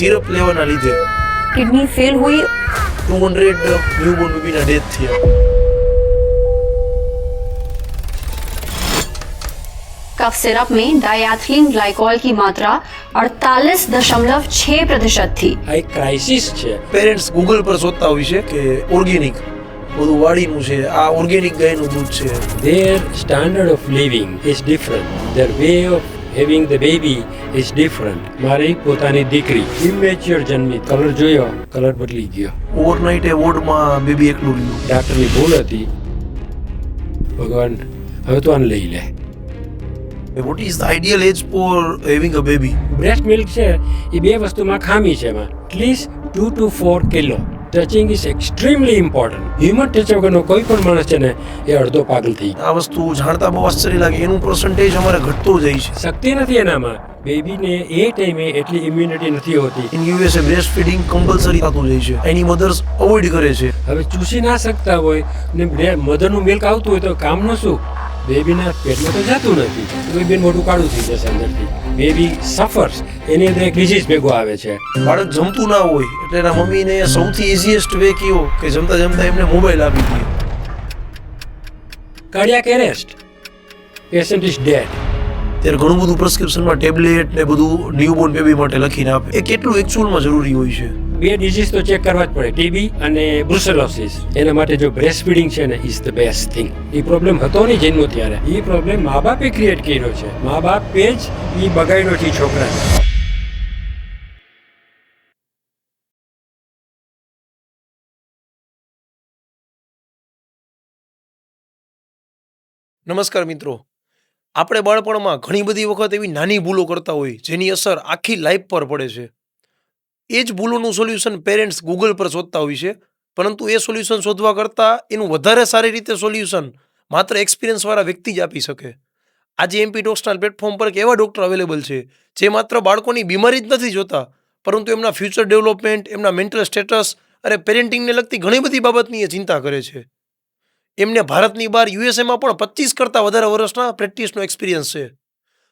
Syrup લેવાના લીધે kidney fail हुई। 200 ન્યૂબોર્ન બેબીના ડેથ થયા। कफ सिरप में डायथिलीन ग्लाइकोल की मात्रा 48.6% थी। આ એક ક્રાઇસિસ છે। પેરેન્ટ્સ ગૂગલ પર શોધતા હોય છે કે ઓર્ગેનિક બધું વાડીનું છે, આ ઓર્ગેનિક ગાયનું દૂધ છે। Their standard of living is different. Their way of having the baby is different. મારી પોતાની દીકરી ઇમેચ્યોર જન્મી, કલર જોયો, કલર બદલી ગયો। ઓવરનાઇટ એ વોર્ડમાં બેબી એકલું રહ્યું। ડાક્ટરની ભૂલ હતી। ભગવાન હવે તો આને લઈ લે। What is the ideal age for having a baby? Breast milk છે એ બે વસ્તુમાં ખામી છે એમાં at least 2 to 4 kilo touching is extremely important. Human touch વગરનો કોઈ પણ માણસ છે ને એ અડધો પાગલ થઈ આ વસ્તુ જાણતા બહુ આશ્ચર્ય લાગે, એનું પર્સન્ટેજ અમારે ઘટતો જાય છે। શક્તિ નથી એનામાં। બેબીને એ ટાઈમે એટલી ઇમ્યુનિટી નથી હોતી। In USA breast feeding compulsory થતું જાય છે, એની મધર્સ અવોઇડ કરે છે। હવે ચૂસી ના શકતા હોય ને મધરનું મિલ્ક આવતું હોય તો કામનું શું? બેબીના પેટમાં તો જતું નથી, બેબી મોટું કાળું થઈ જશે અંદરથી। બેબી સફર્સ, એની અંદર એક ડિઝીઝ ભેગો આવે છે। બાળક જમતું ના હોય એટલે એના મમ્મીને સૌથી ઇઝીએસ્ટ વે કયો કે જમતા જમતા એમને મોબાઈલ આપી દે। Cardiac arrest, patient is dead. ત્યારે ઘણું બધું પ્રિસ્ક્રિપ્શનમાં ટેબ્લેટ ને બધું ન્યૂબોર્ન બેબી માટે લખીને આપે, એ કેટલું એકચ્યુઅલમાં જરૂરી હોય છે? બે ડિઝીઝ તો ચેક કરવા જ પડે, ટીબી અને બ્રુસેલોસિસ। એના માટે જો બ્રેસ્ટ ફીડિંગ છે ને is the best thing. A problem હતો નહીં જન્મ ત્યારે, એ પ્રોબ્લેમ મા બાપે ક્રિએટ કર્યો છે। મા બાપે જ એ બગાડ્યો છે છોકરાને। નમસ્કાર મિત્રો, આપણે બાળપણમાં ઘણી બધી વખત એવી નાની ભૂલો કરતા હોય જેની અસર આખી લાઈફ પર પડે છે। એ જ ભૂલોનું સોલ્યુશન પેરેન્ટ્સ ગૂગલ પર શોધતા હોય છે, પરંતુ એ સોલ્યુશન શોધવા કરતાં એનું વધારે સારી રીતે સોલ્યુશન માત્ર એક્સપિરિયન્સવાળા વ્યક્તિ જ આપી શકે। આજે એમપી ટોક્સના પ્લેટફોર્મ પર એક એવા ડૉક્ટર અવેલેબલ છે જે માત્ર બાળકોની બીમારી જ નથી જોતા, પરંતુ એમના ફ્યુચર ડેવલપમેન્ટ, એમના મેન્ટલ સ્ટેટસ અને પેરેન્ટિંગને લગતી ઘણી બધી બાબતની એ ચિંતા કરે છે। એમને ભારતની બહાર યુએસએમાં પણ 25 કરતાં વધારે વર્ષના પ્રેક્ટિસનો એક્સપિરિયન્સ છે।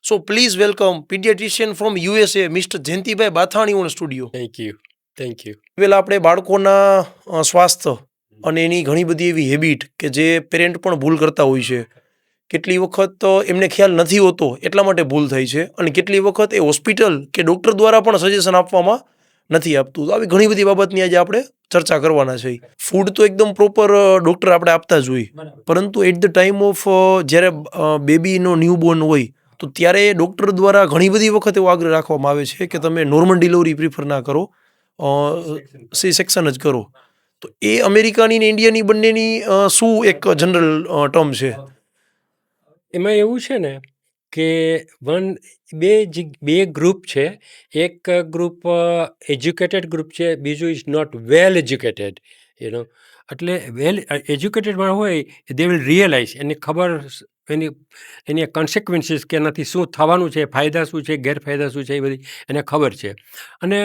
So please welcome paediatrician from USA mister Jayantibhai Bathani on studio. Thank you. પહેલાં આપણે બાળકોના સ્વાસ્થ્ય અને એની ઘણી બધી એવી હેબિટ કે જે પેરેન્ટ પણ ભૂલ કરતા હોય છે, કેટલી વખત એમને ખ્યાલ નથી હોતો એટલા માટે ભૂલ થાય છે, અને કેટલી વખત એ હોસ્પિટલ કે ડૉક્ટર દ્વારા પણ સજેશન આપવામાં નથી આપતું। તો આવી ઘણી બધી બાબતની આજે આપણે ચર્ચા કરવાના છે। ફૂડ તો એકદમ પ્રોપર ડૉક્ટર આપણે આપતા જ હોય, પરંતુ એટ ધ ટાઈમ ઓફ જ્યારે બેબીનો ન્યૂબોર્ન હોય તો ત્યારે ડૉક્ટર દ્વારા ઘણી બધી વખત એવો આગ્રહ રાખવામાં આવે છે કે તમે નોર્મલ ડિલિવરી પ્રિફર ના કરો, સી સેક્શન જ કરો। તો એ અમેરિકાની ને ઇન્ડિયાની બંનેની શું એક જનરલ ટર્મ છે? એમાં એવું છે ને કે બે ગ્રુપ છે। એક ગ્રુપ એજ્યુકેટેડ ગ્રુપ છે, બીજું is not well educated you know. એટલે વેલ એજ્યુકેટેડ વાળા હોય દે વિલ રિયલાઇઝ, એને ખબર, એની કોન્સિક્વન્સીસ કે એનાથી શું થવાનું છે, ફાયદા શું છે, ગેરફાયદા શું છે, એ બધી એને ખબર છે। અને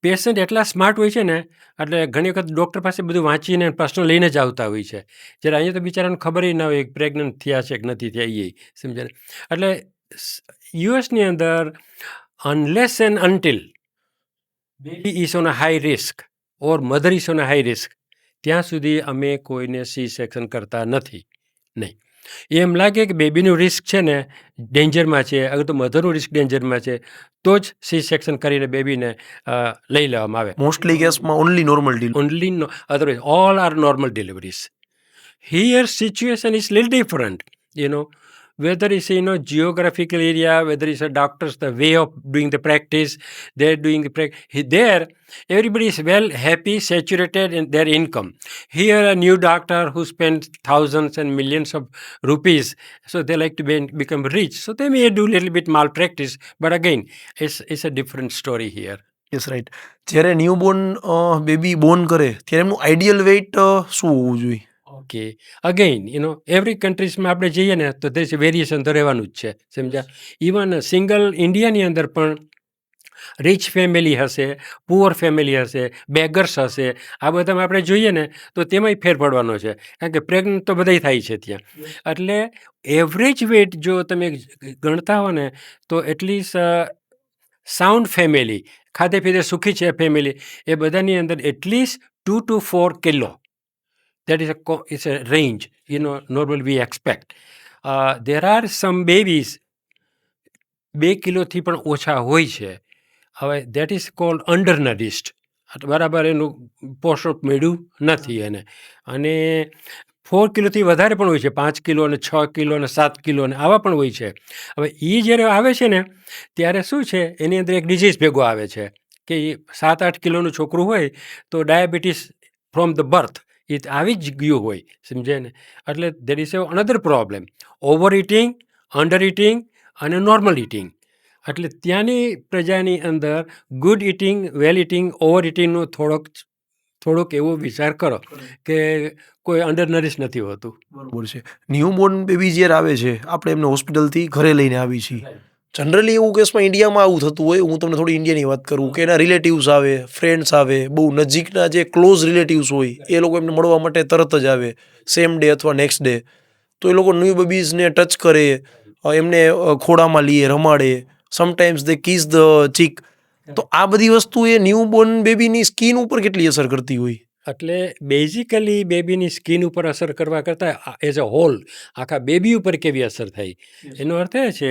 પેશન્ટ એટલા સ્માર્ટ હોય છે ને, એટલે ઘણી વખત ડૉક્ટર પાસે બધું વાંચીને પ્રશ્ન લઈને જ આવતા હોય છે, જ્યારે અહીંયા તો બિચારાને ખબર ના હોય પ્રેગ્નન્ટ થયા છે કે નથી થયા એ સમજાય। એટલે યુએસની અંદર unless and until baby is on a high risk or mother is on a high risk, ત્યાં સુધી અમે કોઈને સી સેક્શન કરતા નથી। નહીં, એમ લાગે કે બેબીનું રિસ્ક છે ને ડેન્જરમાં છે, અગર તો મધરનું રિસ્ક ડેન્જરમાં છે તો જ સી સેક્શન કરીને બેબીને લઈ લેવામાં આવે। મોસ્ટલી કેસમાં only normal otherwise all are normal deliveries. Here situation is little different, whether it's geographical area, whether it's a doctors, the way of doing the practice, they're doing the practice. There everybody is well happy, saturated in their income. Here a new doctor who spends thousands and millions of rupees, so they like to become rich, so they may do little bit malpractice, but again it's a different story here. Yes right. જ્યારે newborn baby Born કરે ત્યારે એમનું ideal weight શું હોવું જોઈએ? Okay, again every કન્ટ્રીઝમાં આપણે જઈએ ને તો દેશ વેરિએશન તો રહેવાનું જ છે, સમજ્યા। ઇવન સિંગલ ઇન્ડિયાની અંદર પણ રિચ ફેમિલી હશે, પુઅર ફેમિલી હશે, બેગર્સ હશે, આ બધામાં આપણે જોઈએ ને તો તેમાંય ફેર પડવાનો છે, કારણ કે પ્રેગ્નન્ટ તો બધાય થાય છે ત્યાં। એટલે એવરેજ વેટ જો તમે ગણતા હો ને તો એટલીસ્ટ સાઉન્ડ ફેમિલી ખાધે પીધે સુખી છે ફેમિલી, એ બધાની અંદર at least 2 to 4 kilo. That is it's a range, normally we expect. There are some babies 2 કિલોથી પણ ઓછા હોય છે. હવે દેટ ઇઝ કોલ્ડ અંડરનરિસ્ડ, બરાબર એનું પોષક મળ્યું નથી એને. અને 4 કિલોથી વધારે પણ હોય છે, 5 કિલો અને 6 કિલો અને 7 કિલો અને આવા પણ હોય છે. હવે એ જ્યારે આવે છે ને ત્યારે શું છે, એની અંદર એક ડિઝીઝ ભેગો આવે છે કે 7-8 કિલોનું છોકરું હોય તો ડાયાબિટીસ ફ્રોમ ધ બર્થ એ આવી જ ગયું હોય, સમજે ને. એટલે there is another problem, over eating, under eating અને નોર્મલ ઇટિંગ. એટલે ત્યાંની પ્રજાની અંદર ગુડ ઇટિંગ, વેલ ઇટિંગ, ઓવર ઇટિંગનો થોડોક એવો વિચાર કરો કે કોઈ અંડરનરિશ નથી હોતું. બરાબર છે. ન્યૂબોર્ન બેબી જ્યારે આવે છે, આપણે એમને હોસ્પિટલથી ઘરે લઈને આવી છીએ. જનરલી એવું કેસમાં ઇન્ડિયામાં આવું થતું હોય, હું તમને થોડી ઇન્ડિયાની વાત કરું, કે એના રિલેટિવ્સ આવે, ફ્રેન્ડ્સ આવે, બહુ નજીકના જે ક્લોઝ રિલેટિવ્સ હોય એ લોકો એમને મળવા માટે તરત જ આવે, સેમ ડે અથવા નેક્સ્ટ ડે. તો એ લોકો ન્યૂ બેબીઝને ટચ કરે, એમને ખોળામાં લઈએ, રમાડે, સમટાઈમ્સ દે કિસ ધ ચીક. તો આ બધી વસ્તુ એ ન્યૂબોર્ન બેબીની સ્કિન ઉપર કેટલી અસર કરતી હોય? એટલે બેઝિકલી બેબીની સ્કિન ઉપર અસર કરવા કરતાં એઝ અ હોલ આખા બેબી ઉપર કેવી અસર થઈ, એનો અર્થ એ છે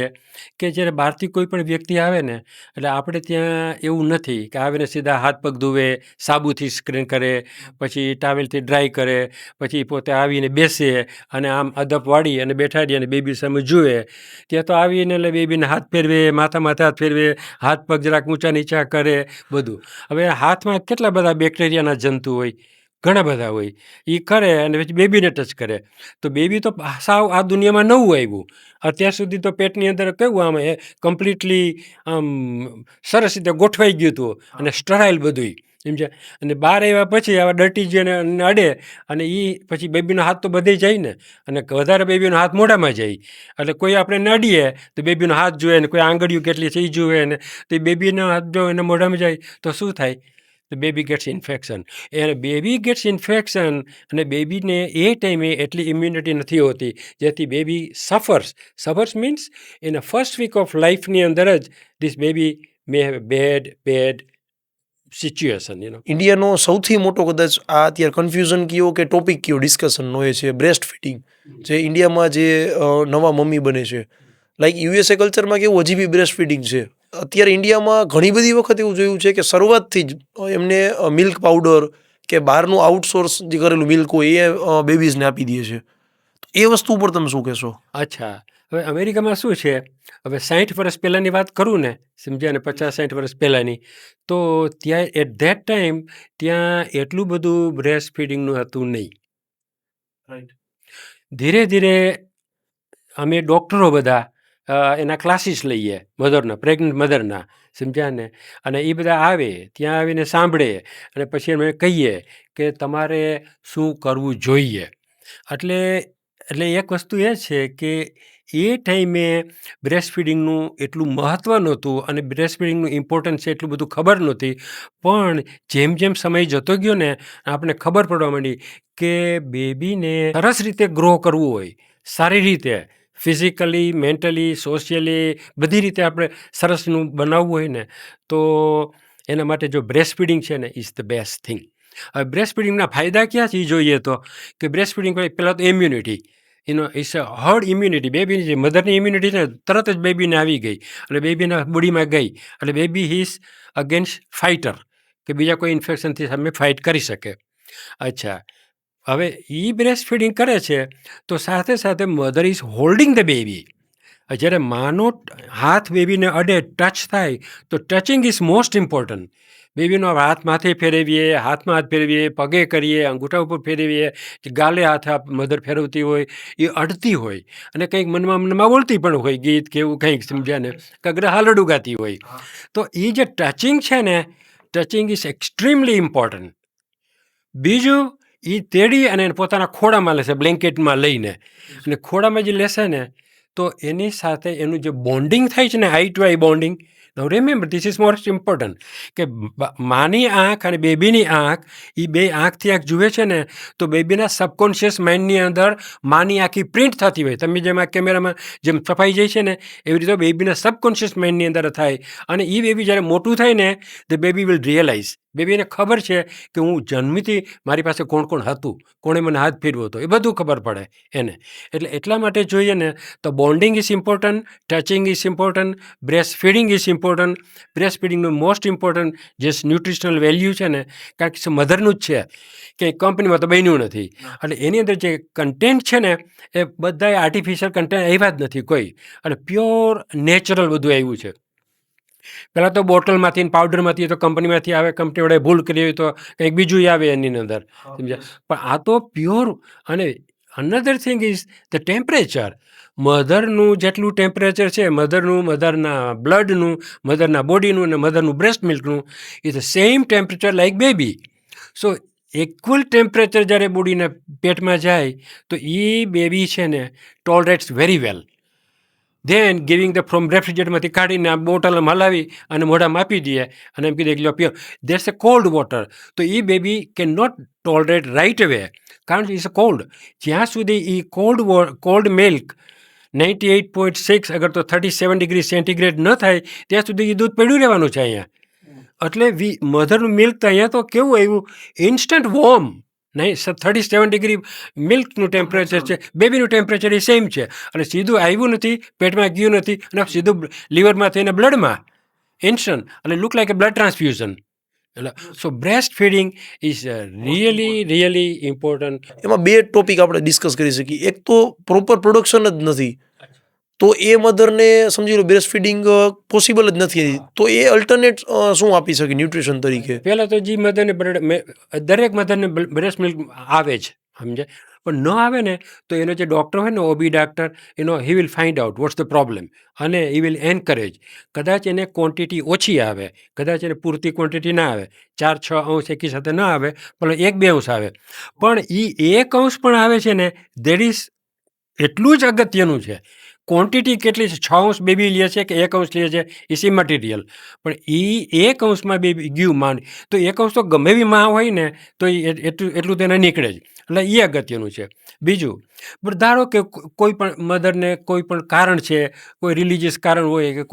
કે જ્યારે બહારથી કોઈ પણ વ્યક્તિ આવે ને, એટલે આપણે ત્યાં એવું નથી કે આવીને સીધા હાથ પગ ધુવે, સાબુથી સ્ક્રીન કરે, પછી ટાવેલથી ડ્રાય કરે, પછી પોતે આવીને બેસે અને આમ અદપ વાળી અને બેઠાડી અને બેબી સામે જુએ. ત્યાં તો આવીને એટલે બેબીને હાથ ફેરવે, માથા હાથ ફેરવે, હાથ પગ જરાક ઊંચા નીચા કરે, બધું. હવે હાથમાં કેટલા બધા બેક્ટેરિયાના જંતુ હોય, ઘણા બધા હોય, એ કરે અને પછી બેબીને ટચ કરે. તો બેબી તો સાવ આ દુનિયામાં નવું આવ્યું. અત્યાર સુધી તો પેટની અંદર કેવું આમ કમ્પ્લીટલી આમ સરસ રીતે ગોઠવાઈ ગયું હતું અને સ્ટરાઇલ બધું, સમજ્યા. અને બહાર આવ્યા પછી આવા ડર્ટી જેને અડે અને એ પછી બેબીનો હાથ તો બધે જાય ને, અને વધારે બેબીનો હાથ મોઢામાં જાય. એટલે કોઈ આપણે નડીએ તો બેબીનો હાથ જોઈએ ને, કોઈ આંગળીઓ કેટલી છે એ જુએ ને, તો એ બેબીનો હાથ જો એને મોઢામાં જાય તો શું થાય? The baby gets infection. અને બેબી ગેટ્સ ઇન્ફેક્શન અને બેબીને એ ટાઈમે એટલી ઇમ્યુનિટી નથી હોતી, જેથી baby suffers means in a first week of લાઈફની અંદર જ this baby may have bad situation. ઇન્ડિયાનો સૌથી મોટો કદાચ આ અત્યારે કન્ફ્યુઝન કયો કે ટોપિક કયો ડિસ્કશનનો એ છે બ્રેસ્ટ ફીડિંગ. જે ઇન્ડિયામાં જે નવા મમ્મી બને છે, લાઈક યુએસએ કલ્ચરમાં કેવું હજી બી બ્રેસ્ટ ફીડિંગ છે. અત્યારે ઇન્ડિયામાં ઘણી બધી વખત એવું જોયું છે કે શરૂઆતથી જ એમને મિલ્ક પાવડર કે બહારનું આઉટસોર્સ જે કરેલું મિલ્ક હોય એ બેબીઝને આપી દે છે. એ વસ્તુ ઉપર તમે શું કહેશો? અચ્છા, હવે અમેરિકામાં શું છે, હવે 60 વર્ષ પહેલાંની વાત કરું ને, સમજ્યા ને, 50-60 વર્ષ પહેલાંની, તો ત્યાં એટ ધેટ ટાઈમ ત્યાં એટલું બધું બ્રેસ્ટ ફીડિંગનું હતું નહીં. ધીરે ધીરે અમે ડૉક્ટરો બધા એના ક્લાસીસ લઈએ મધરના, પ્રેગ્નન્ટ મધરના, સમજ્યા ને. અને એ બધા આવે, ત્યાં આવીને સાંભળે અને પછી અમે કહીએ કે તમારે શું કરવું જોઈએ. એટલે એક વસ્તુ એ છે કે એ ટાઈમે બ્રેસ્ટ ફીડિંગનું એટલું મહત્ત્વ નહોતું અને બ્રેસ્ટ ફીડિંગનું ઇમ્પોર્ટન્સ છે એટલું બધું ખબર નહોતી. પણ જેમ જેમ સમય જતો ગયો ને, આપણે ખબર પડવા માંડી કે બેબીને સરસ રીતે ગ્રો કરવું હોય, સારી રીતે ફિઝિકલી, મેન્ટલી, સોશિયલી, બધી રીતે આપણે સરસનું બનાવવું હોય ને, તો એના માટે જો બ્રેસ્ટ ફીડિંગ છે ને, ઇઝ ધ બેસ્ટ થિંગ. હવે બ્રેસ્ટ ફીડિંગના ફાયદા ક્યાં છે એ જોઈએ તો કે બ્રેસ્ટ ફીડિંગ પહેલાં તો immunity, it's a herd immunity. બેબીની જે મધરની ઇમ્યુનિટી છે તરત જ બેબીને આવી ગઈ અને બેબીના બોડીમાં ગઈ એટલે બેબી ઇઝ અગેન્સ્ટ ફાઇટર, કે બીજા કોઈ ઇન્ફેક્શનથી સામે ફાઇટ કરી શકે. અચ્છા, હવે એ બ્રેસ્ટ ફીડિંગ કરે છે તો સાથે સાથે mother is holding the baby. જ્યારે માનો હાથ બેબીને અડે, ટચ થાય, તો ટચિંગ ઇઝ મોસ્ટ ઇમ્પોર્ટન્ટ. બેબીનો હાથ માથે ફેરવીએ, હાથમાં હાથ ફેરવીએ, પગે કરીએ, અંગૂઠા ઉપર ફેરવીએ, ગાલે હાથ મધર ફેરવતી હોય, એ અડતી હોય અને કંઈક મનમાં બોલતી પણ હોય, ગીત કે એવું કંઈક, સમજ્યા ને, કગર હાલડું ગાતી હોય. તો એ જે ટચિંગ છે ને, ટચિંગ ઇઝ એક્સ્ટ્રીમલી ઇમ્પોર્ટન્ટ. બીજું, એ તેડી અને પોતાના ખોળામાં લેશે, બ્લેન્કેટમાં લઈને, અને ખોળામાં જે લેશે ને તો એની સાથે એનું જે બોન્ડિંગ થાય છે ને, eye to eye bonding, Now remember, this is most important કે માની આંખ અને બેબીની આંખ એ બે આંખથી આંખ જુએ છે ને તો બેબીના સબકોન્શિયસ માઇન્ડની અંદર માની આંખી પ્રિન્ટ થતી હોય. તમે જેમ આ કેમેરામાં જેમ છપાઈ જાય છે ને એવી રીતે બેબીના સબકોન્શિયસ માઇન્ડની અંદર થાય. અને એ બેબી જ્યારે મોટું થાય ને ધ બેબી વિલ રિયલાઇઝ. બેબીને ખબર છે કે હું જન્મથી મારી પાસે કોણ કોણ હતું, કોણે મને હાથ ફેરવ્યો હતો, એ બધું ખબર પડે એને. એટલે એટલા માટે જોઈએ ને તો bonding is important, touching is important, breast feeding is important. Breast ફીડિંગનું મોસ્ટ ઇમ્પોર્ટન્ટ જે ન્યુટ્રિશનલ વેલ્યુ છે ને, કારણ કે મધરનું જ છે, કે કંપનીમાં તો બન્યું નથી. એટલે એની અંદર જે કન્ટેન્ટ છે ને એ બધા આર્ટિફિશિયલ કન્ટેન્ટ આવ્યા જ નથી કોઈ, અને પ્યોર નેચરલ બધું આવ્યું છે. પહેલાં તો બોટલમાંથી પાવડરમાંથી તો કંપનીમાંથી આવે, કંપની વડે ભૂલ કરી હોય તો કંઈક બીજું આવે એની અંદર, સમજ્યા. પણ આ તો પ્યોર. અને another thing is the temperature. મધરનું જેટલું ટેમ્પરેચર છે, મધરના બ્લડનું, મધરના બોડીનું અને મધરનું બ્રેસ્ટ મિલ્કનું is the same temperature like baby. So equal temperature જ્યારે બોડીના પેટમાં જાય તો એ બેબી છે ને tolerates very well. Then giving the from રેફ્રિજરેટરમાંથી કાઢીને આ બોટલમાં હલાવી અને મોઢામાં આપી દઈએ અને એમ કીધે કે pure that's a cold water. તો એ baby can not tolerate right away, કારણ કે ઇટ્સ અ કોલ્ડ. જ્યાં સુધી એ કોલ્ડ મિલ્ક 98.6 અગર તો 37 ડિગ્રી સેન્ટીગ્રેડ ન થાય ત્યાં સુધી એ દૂધ પડ્યું રહેવાનું છે અહીંયા. એટલે મધરનું મિલ્ક તો અહીંયા તો કેવું આવ્યું, ઇન્સ્ટન્ટ વોર્મ. નહીં, 37 ડિગ્રી મિલ્કનું ટેમ્પરેચર છે, બેબીનું ટેમ્પરેચર એ સેમ છે. અને સીધું આવ્યું નથી, પેટમાં ગયું નથી, અને સીધું લીવરમાં થઈને બ્લડમાં ઇન્સ્ટન્ટ, અને look like a blood transfusion. એટલે so breast feeding is really important. એમાં બે ટોપિક આપણે ડિસ્કસ કરી શકીએ. એક તો પ્રોપર પ્રોડક્શન જ નથી, તો એ મધરને સમજી લો બ્રેસ્ટ ફીડિંગ પોસિબલ જ નથી, તો એ અલ્ટરનેટ શું આપી શકે ન્યુટ્રિશન તરીકે? પહેલાં તો જે મધરને દરેક મધરને બ્રેસ્ટ મિલ્ક આવે જ, સમજે. પણ ન આવે ને તો એનો જે ડૉક્ટર હોય ને, OB doctor, he will find out what's the problem, અને હી વિલ એન્કરેજ. કદાચ એને ક્વોન્ટિટી ઓછી આવે, કદાચ એને પૂરતી ક્વોન્ટિટી ના આવે, 4-6 અંશ એકી સાથે ન આવે, પણ 1-2 અંશ આવે. પણ એ 1 અંશ પણ આવે છે ને, દેટ ઇઝ એટલું જ અગત્યનું છે. ક્વોન્ટિટી કેટલી છે, 6 અંશ બેબી લે છે કે 1 અંશ લે છે, ઇઝ ઇમટીરિયલ. પણ એ 1 અંશમાં બેબી ગયું માંડ, તો 1 અંશ તો ગમે એવી માં હોય ને તો એટલું તેને નીકળે જ. એટલે એ અગત્યનું છે. બીજું, પણ ધારો કે કોઈ પણ મધરને કોઈ પણ કારણ છે, કોઈ રિલિજિયસ કારણ હોય કે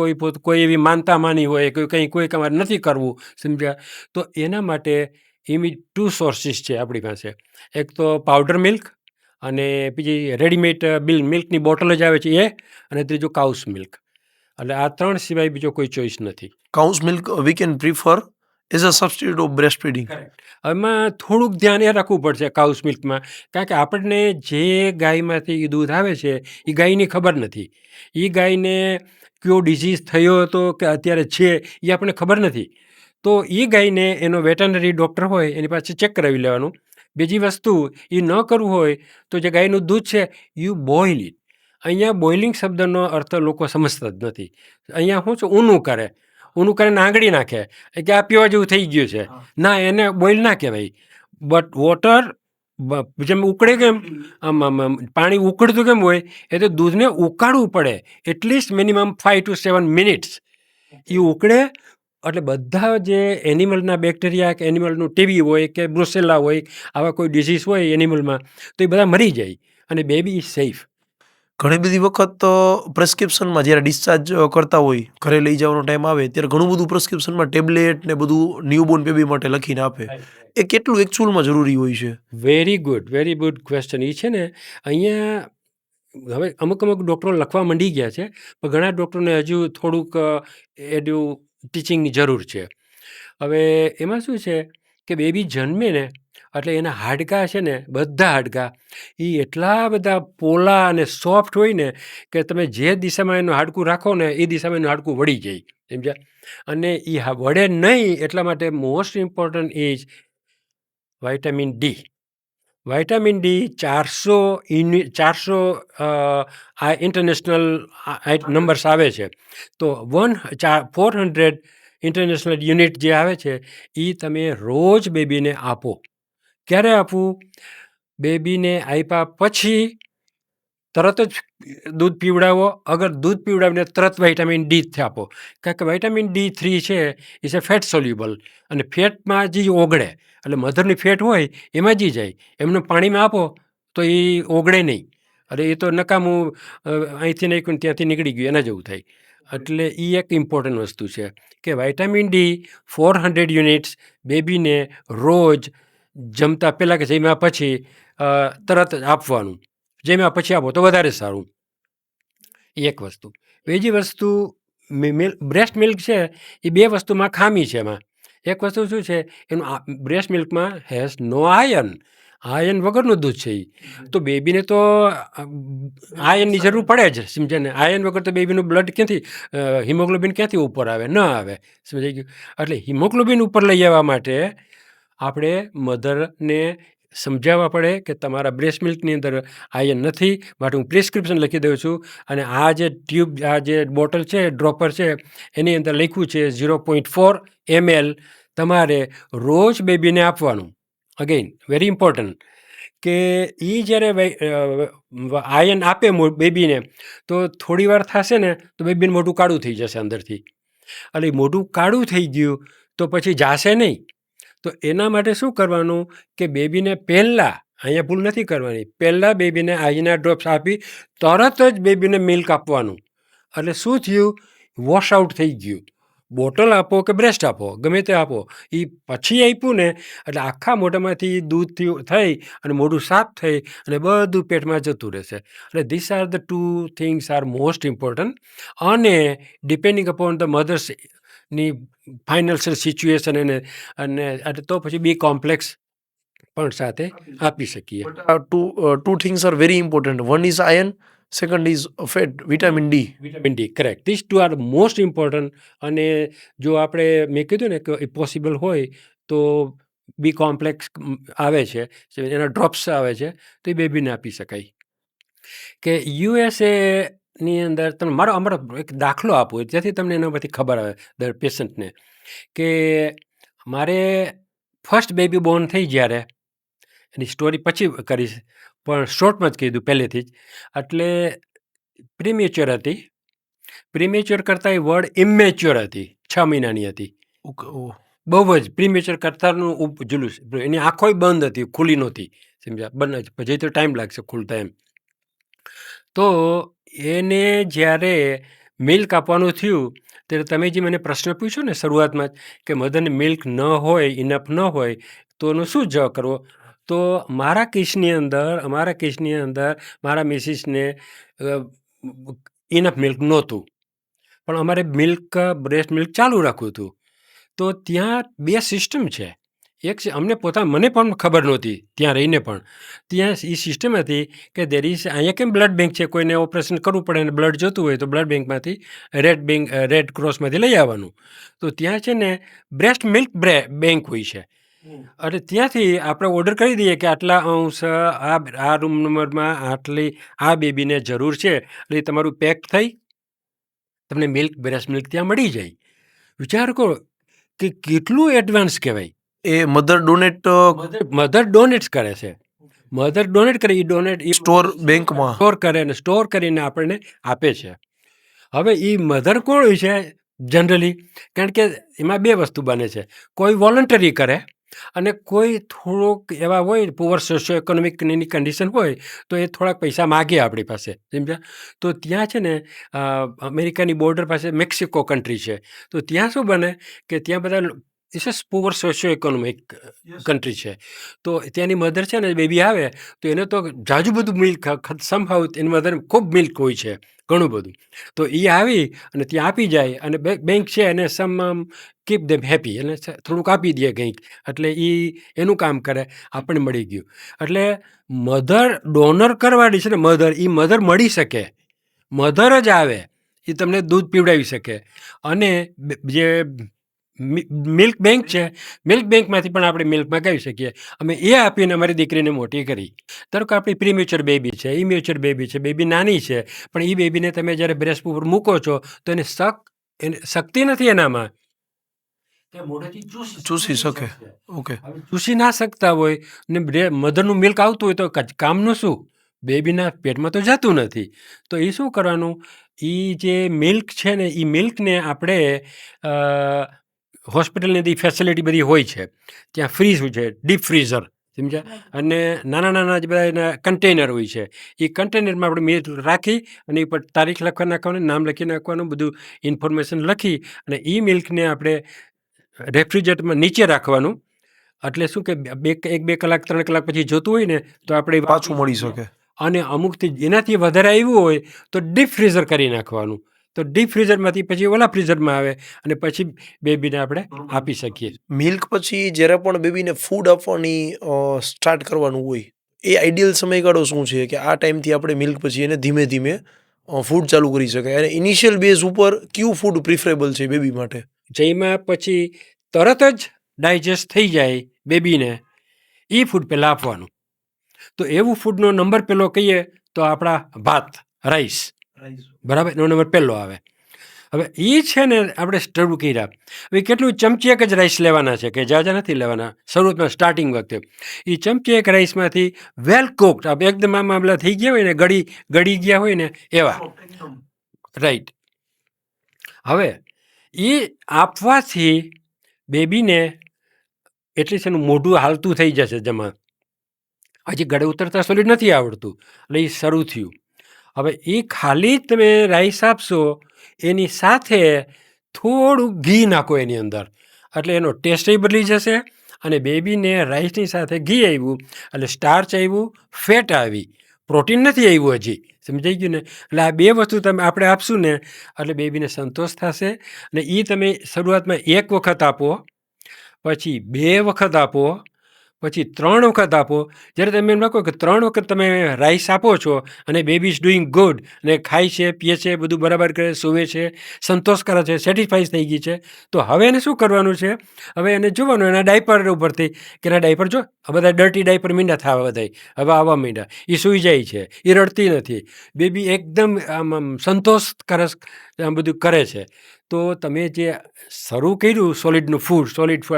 કોઈ એવી માનતા માની હોય કે કોઈ તમારે નથી કરવું, સમજ્યા. તો એના માટે 2 સોર્સિસ છે આપણી પાસે. એક તો પાવડર મિલ્ક, અને બીજી રેડીમેડ મિલ્કની બોટલ જ આવે છે એ, અને ત્રીજું કાઉસ મિલ્ક. એટલે આ 3 સિવાય બીજો કોઈ ચોઈસ નથી. Cows milk we can prefer as a substitute of breast feeding. એમાં થોડુંક ધ્યાન એ રાખવું પડશે કાઉસ મિલ્કમાં, કારણ કે આપણને જે ગાયમાંથી એ દૂધ આવે છે એ ગાયની ખબર નથી. એ ગાયને કયો ડિઝીઝ થયો હતો કે અત્યારે છે એ આપણને ખબર નથી. તો એ ગાયને એનો વેટરનરી ડૉક્ટર હોય એની પાસે ચેક કરાવી લેવાનું. બીજી વસ્તુ, એ ન કરવું હોય તો જે ગાયનું દૂધ છે યુ બોઇલ ઇટ. અહીંયા બોઇલિંગ શબ્દનો અર્થ લોકો સમજતા જ નથી. અહીંયા શું છે, ઊનું કરીને આંગળી નાખે કે આ પીવા જેવું થઈ ગયું છે. ના, એને બોઇલ ના કહેવાય. બટ વોટર જેમ ઉકળે, કેમ આમ પાણી ઉકળતું કેમ હોય, એ તો દૂધને ઉકાળવું પડે એટલીસ્ટ મિનિમમ 5 to 7 મિનિટ્સ. એ ઉકળે એટલે બધા જે એનિમલના બેક્ટેરિયા કે એનિમલનું ટીબી હોય કે બ્રુસેલા હોય, આવા કોઈ ડિઝીઝ હોય એનિમલમાં, તો એ બધા મરી જાય અને બેબી ઇઝ સેફ. ઘણી બધી વખત પ્રેસ્ક્રિપ્શનમાં જ્યારે ડિસ્ચાર્જ કરતા હોય, ઘરે લઈ જવાનો ટાઈમ આવે ત્યારે ઘણું બધું પ્રેસ્ક્રિપ્શનમાં ટેબ્લેટ ને બધું ન્યૂબોર્ન બેબી માટે લખીને આપે. એ કેટલું એકચ્યુઅલમાં જરૂરી હોય છે? Very good question. એ છે ને, અહીંયા હવે અમુક ડૉક્ટરો લખવા માંડી ગયા છે, પણ ઘણા ડૉક્ટરોને હજુ થોડુંક એનું ટીચિંગની જરૂર છે. હવે એમાં શું છે કે બેબી જન્મે ને એટલે એના હાડકાં છે ને, બધા હાડકાં એ એટલા બધા પોલા અને સોફ્ટ હોય ને કે તમે જે દિશામાં એનું હાડકું રાખો ને એ દિશામાં એનું હાડકું વળી જાય, સમજ્યા. અને એ વળે નહીં એટલા માટે most important is vitamin D. Vitamin D 400 આ ઇન્ટરનેશનલ નંબર્સ આવે છે. તો 400 ઇન્ટરનેશનલ યુનિટ જે આવે છે એ તમે રોજ બેબીને આપો. ક્યારે આપવું? બેબીને આપ્યા પછી તરત જ દૂધ પીવડાવો. અગર દૂધ પીવડાવીને તરત વિટામિન ડી આપો, કારણ કે વિટામિન D3 છે ઇઝ અ ફેટ સોલ્યુબલ, અને ફેટમાં જે ઓગળે એટલે મધરની ફેટ હોય એમાં જ જાય. એમનું પાણીમાં આપો તો એ ઓગળે નહીં, અરે એ તો નકામું અહીંથી નાખ્યું ને ત્યાંથી નીકળી ગયું એના જેવું થાય. એટલે એ એક ઇમ્પોર્ટન્ટ વસ્તુ છે કે વિટામિન ડી 400 યુનિટ્સ બેબીને રોજ જમતા પહેલાં કે જમ્યા પછી તરત જ આપવાનું. જમ્યા પછી આપો તો વધારે સારું. એ એક વસ્તુ. બીજી વસ્તુ, બ્રેસ્ટ મિલ્ક છે એ બે વસ્તુમાં ખામી છે. એમાં એક વસ્તુ શું છે, એનું બ્રેસ્ટ મિલ્કમાં હેઝ નો આયર્ન. આયર્ન વગરનું દૂધ છે એ. તો બેબીને તો આયર્નની જરૂર પડે જ, સમજે ને. આયર્ન વગર તો બેબીનું બ્લડ ક્યાંથી, હિમોગ્લોબિન ક્યાંથી ઉપર આવે? ન આવે. સમજાઈ ગયું? એટલે હિમોગ્લોબિન ઉપર લઈ આવવા માટે આપણે મધરને સમજાવવા પડે કે તમારા બ્રેસ્ટ મિલ્કની અંદર આયર્ન નથી, માટે હું પ્રિસ્ક્રિપ્શન લખી દઉં છું. અને આ જે ટ્યુબ, આ જે બોટલ છે, ડ્રોપર છે, એની અંદર લખ્યું છે 0.4 ml તમારે રોજ બેબીને આપવાનું. અગેઇન વેરી ઇમ્પોર્ટન્ટ કે એ જ્યારે આયર્ન આપે બેબીને તો થોડી વાર થશે ને તો બેબીને મોઢું કાળું થઈ જશે અંદરથી. એટલે મોઢું કાળું થઈ ગયું તો પછી જાશે નહીં. તો એના માટે શું કરવાનું કે બેબીને પહેલાં, અહીંયા ભૂલ નથી કરવાની, પહેલાં બેબીને આઈના ડ્રોપ્સ આપી તરત જ બેબીને મિલ્ક આપવાનું. એટલે શું થયું, વોશ આઉટ થઈ ગયું. બોટલ આપો કે બ્રેસ્ટ આપો, ગમે તે આપો, એ પછી આપ્યું ને એટલે આખા મોઢામાંથી દૂધ થઈ અને મોઢું સાફ થઈ અને બધું પેટમાં જતું રહેશે. એટલે this are the 2 things are most important. અને ડિપેન્ડિંગ અપોન ધ મધર્સની ફાઇનાન્શિયલ સિચ્યુએશન અને તો પછી બી કોમ્પ્લેક્સ પણ સાથે આપી શકીએ. two things are very important. One is iron, second is fat, vitamin D. Vitamin D, correct. This two are most important. અને જો આપણે, મેં કીધું ને કે પોસિબલ હોય તો બી કોમ્પ્લેક્સ આવે છે, એના ડ્રોપ્સ આવે છે, તો એ બેબીને આપી શકાય. કે યુએસએની અંદર તમે અમારો એક દાખલો આપો જેથી તમને એના પરથી ખબર આવે દર પેશન્ટને કે મારે ફર્સ્ટ બેબી બોર્ન થઈ જ્યારે, એની સ્ટોરી પછી કરીશ પણ શોર્ટમાં જ કીધું પહેલેથી જ. એટલે પ્રીમેચ્યોર હતી. પ્રીમેચ્યોર કરતાં એ વર્ડ ઇમેચ્યોર હતી. 6 મહિનાની હતી. બહુ જ પ્રીમેચ્યોર કરતાંનું જુલુસ. એની આંખોય બંધ હતી, ખુલ્લી નહોતી. સમજ્યા? બંધ પછી તો ટાઈમ લાગશે ખુલતા એમ. તો એને જ્યારે મિલ્ક આપવાનું થયું ત્યારે તમે જે મને પ્રશ્ન પૂછ્યો ને શરૂઆતમાં જ કે મધરને મિલ્ક ન હોય, ઇનફ ન હોય તો એનો શું જવાબ કરવો? તો અમારા કેસની અંદર મારા મિસિસને ઇનફ મિલ્ક નહોતું, પણ અમારે બ્રેસ્ટ મિલ્ક ચાલુ રાખવું હતું. તો ત્યાં 2 સિસ્ટમ છે. એક છે, મને પણ ખબર નહોતી ત્યાં રહીને, પણ ત્યાં એ સિસ્ટમ હતી કે અહીંયા કેમ બ્લડ બેંક છે, કોઈને ઓપરેશન કરવું પડે અને બ્લડ જોતું હોય તો બ્લડ બેંકમાંથી રેડ ક્રોસમાંથી લઈ આવવાનું. તો ત્યાં છે ને બ્રેસ્ટ મિલ્ક બેંક હોય છે. એટલે ત્યાંથી આપણે ઓર્ડર કરી દઈએ કે આટલા અંશ આ રૂમ નંબરમાં આટલી આ બેબીને જરૂર છે, એટલે તમારું પેક થઈ તમને બ્રેસ્ટ મિલ્ક ત્યાં મળી જાય. વિચાર કરો કે કેટલું એડવાન્સ કહેવાય. એ મધર ડોનેટ કરે છે. મધર ડોનેટ કરે, એ ડોનેટ સ્ટોર બેંકમાં સ્ટોર કરે અને સ્ટોર કરીને આપણને આપે છે. હવે એ મધર કોણ હોય છે જનરલી? કારણ કે એમાં 2 વસ્તુ બને છે. કોઈ વોલન્ટરી કરે અને કોઈ થોડોક એવા હોય પુઅર સોશિયો ઇકોનોમિકની કન્ડિશન હોય તો એ થોડાક પૈસા માગે આપણી પાસે. સમજ્યા? તો ત્યાં છે ને અમેરિકાની બોર્ડર પાસે મેક્સિકો કન્ટ્રી છે. તો ત્યાં શું બને કે ત્યાં બધા it's a poor socio economic country છે. તો ત્યાંની મધર છે ને બેબી આવે તો એને તો જાજુ બધું મિલ્ક, સમહાઉ એની મધર ખૂબ મિલ્ક હોય છે, ઘણું બધું. તો એ આવી અને ત્યાં આપી જાય અને બેંક છે એને કીપ ધેમ હેપી, અને થોડુંક આપી દે કંઈક, એટલે એ એનું કામ કરે, આપણને મળી ગયું. એટલે મધર ડોનર કરવાની છે ને, મધર મળી શકે, મધર જ આવે, એ તમને દૂધ પીવડાવી શકે. અને જે મિલ્ક બેંક છે, મિલ્ક બેંકમાંથી પણ આપણે મિલ્ક મગાવી શકીએ. અમે એ આપીને અમારી દીકરીને મોટી કરી. ધારો કે આપણી પ્રીમેચ્યોર બેબી છે, ઇમેચ્યોર બેબી છે, બેબી નાની છે, પણ એ બેબીને તમે જ્યારે બ્રેસ્ટ ઉપર મૂકો છો તો એને શક્તિ નથી એનામાં કે મોઢેથી ચૂસી શકે. ઓકે. ચૂસી ના શકતા હોય ને મધરનું મિલ્ક આવતું હોય તો કામનું શું? બેબીના પેટમાં તો જતું નથી. તો એ શું કરવાનું, એ જે મિલ્ક છે ને એ મિલ્કને આપણે હોસ્પિટલની બધી ફેસિલિટી બધી હોય છે, ત્યાં ફ્રીઝ હોય છે, ડીપ ફ્રીઝર, સમજ્યા? અને નાના જે બધા એના કન્ટેનર હોય છે, એ કન્ટેનરમાં આપણે મિલ્ક રાખી અને એ પર તારીખ લખવા નાખવાનું, નામ લખી નાખવાનું, બધું ઇન્ફોર્મેશન લખી અને એ મિલ્કને આપણે રેફ્રિજરેટરમાં નીચે રાખવાનું. એટલે શું કે 1-2 કલાક 3 કલાક પછી જોતું હોય ને તો આપણે પાછું મળી શકે. અને અમુકથી એનાથી વધારે આવ્યું હોય તો ડીપ ફ્રીઝર કરી નાખવાનું. તો ડીપ ફ્રીઝરમાંથી પછી ઓલા ફ્રીઝરમાં આવે અને પછી બેબીને આપણે આપી શકીએ. મિલ્ક પછી જ્યારે પણ બેબીને ફૂડ આપવાની સ્ટાર્ટ કરવાનું હોય, એ આઈડિયલ સમયગાળો શું છે કે આ ટાઈમથી આપણે મિલ્ક પછી એને ધીમે ધીમે ફૂડ ચાલુ કરી શકાય, અને ઇનિશિયલ બેઝ ઉપર કયું ફૂડ પ્રિફરેબલ છે બેબી માટે? જેમાં પછી તરત જ ડાયજેસ્ટ થઈ જાય બેબીને એ ફૂડ પહેલાં આપવાનું. તો એવું ફૂડનો નંબર પહેલો કહીએ તો આપણા ભાત, રાઈસ, બરાબર, એનો નંબર પહેલો આવે. હવે એ છે ને આપણે સ્ટર્વ કર્યા, હવે કેટલું ચમચી એક જ રાઈસ લેવાના છે, કે જાજા નથી લેવાના શરૂઆતમાં સ્ટાર્ટિંગ વખતે. એ ચમચી એક રાઈસમાંથી વેલ કુક્ડ, આપણે એકદમ આમ આમલા થઈ ગયા હોય ને, ગળી ગયા હોય ને એવા, રાઈટ. હવે એ આપવાથી બેબીને એટલીસ્ટ એનું મોઢું હાલતું થઈ જશે જમા. હજી ગળે ઉતરતા સોલિડ નથી આવડતું, એટલે એ શરૂ થયું. હવે એ ખાલી તમે રાઈસ આપશો, એની સાથે થોડું ઘી નાખો એની અંદર, એટલે એનો ટેસ્ટ બદલી જશે. અને બેબીને રાઈસની સાથે ઘી આવ્યું એટલે સ્ટાર્ચ આવ્યું, ફેટ આવી, પ્રોટીન નથી આવ્યું હજી, સમજાઈ ગયું ને? એટલે આ 2 વસ્તુ તમે આપણે આપશું ને એટલે બેબીને સંતોષ થશે. અને એ તમે શરૂઆતમાં 1 વખત આપો, પછી 2 વખત આપો, પછી 3 વખત આપો. જ્યારે તમે એમ કહો કે 3 વખત તમે રાઈસ આપો છો અને બેબી ઇઝ ડુઈંગ ગુડ, અને ખાય છે, પીએ છે, બધું બરાબર કરે, સૂવે છે, સંતોષ કરે છે, સેટિસ્ફાઈડ થઈ ગઈ છે, તો હવે એને શું કરવાનું છે? હવે એને જોવાનું એના ડાયપર ઉપરથી કે એના ડાયપર જો આ બધા ડર્ટી ડાયપર મીંડા થવા બધા હવે આવવા માંડ્યા, એ સૂઈ જાય છે, એ રડતી નથી, બેબી એકદમ આમ સંતોષ કરે, આમ બધું કરે છે. તો તમે જે શરૂ કર્યું સોલિડ ફૂડ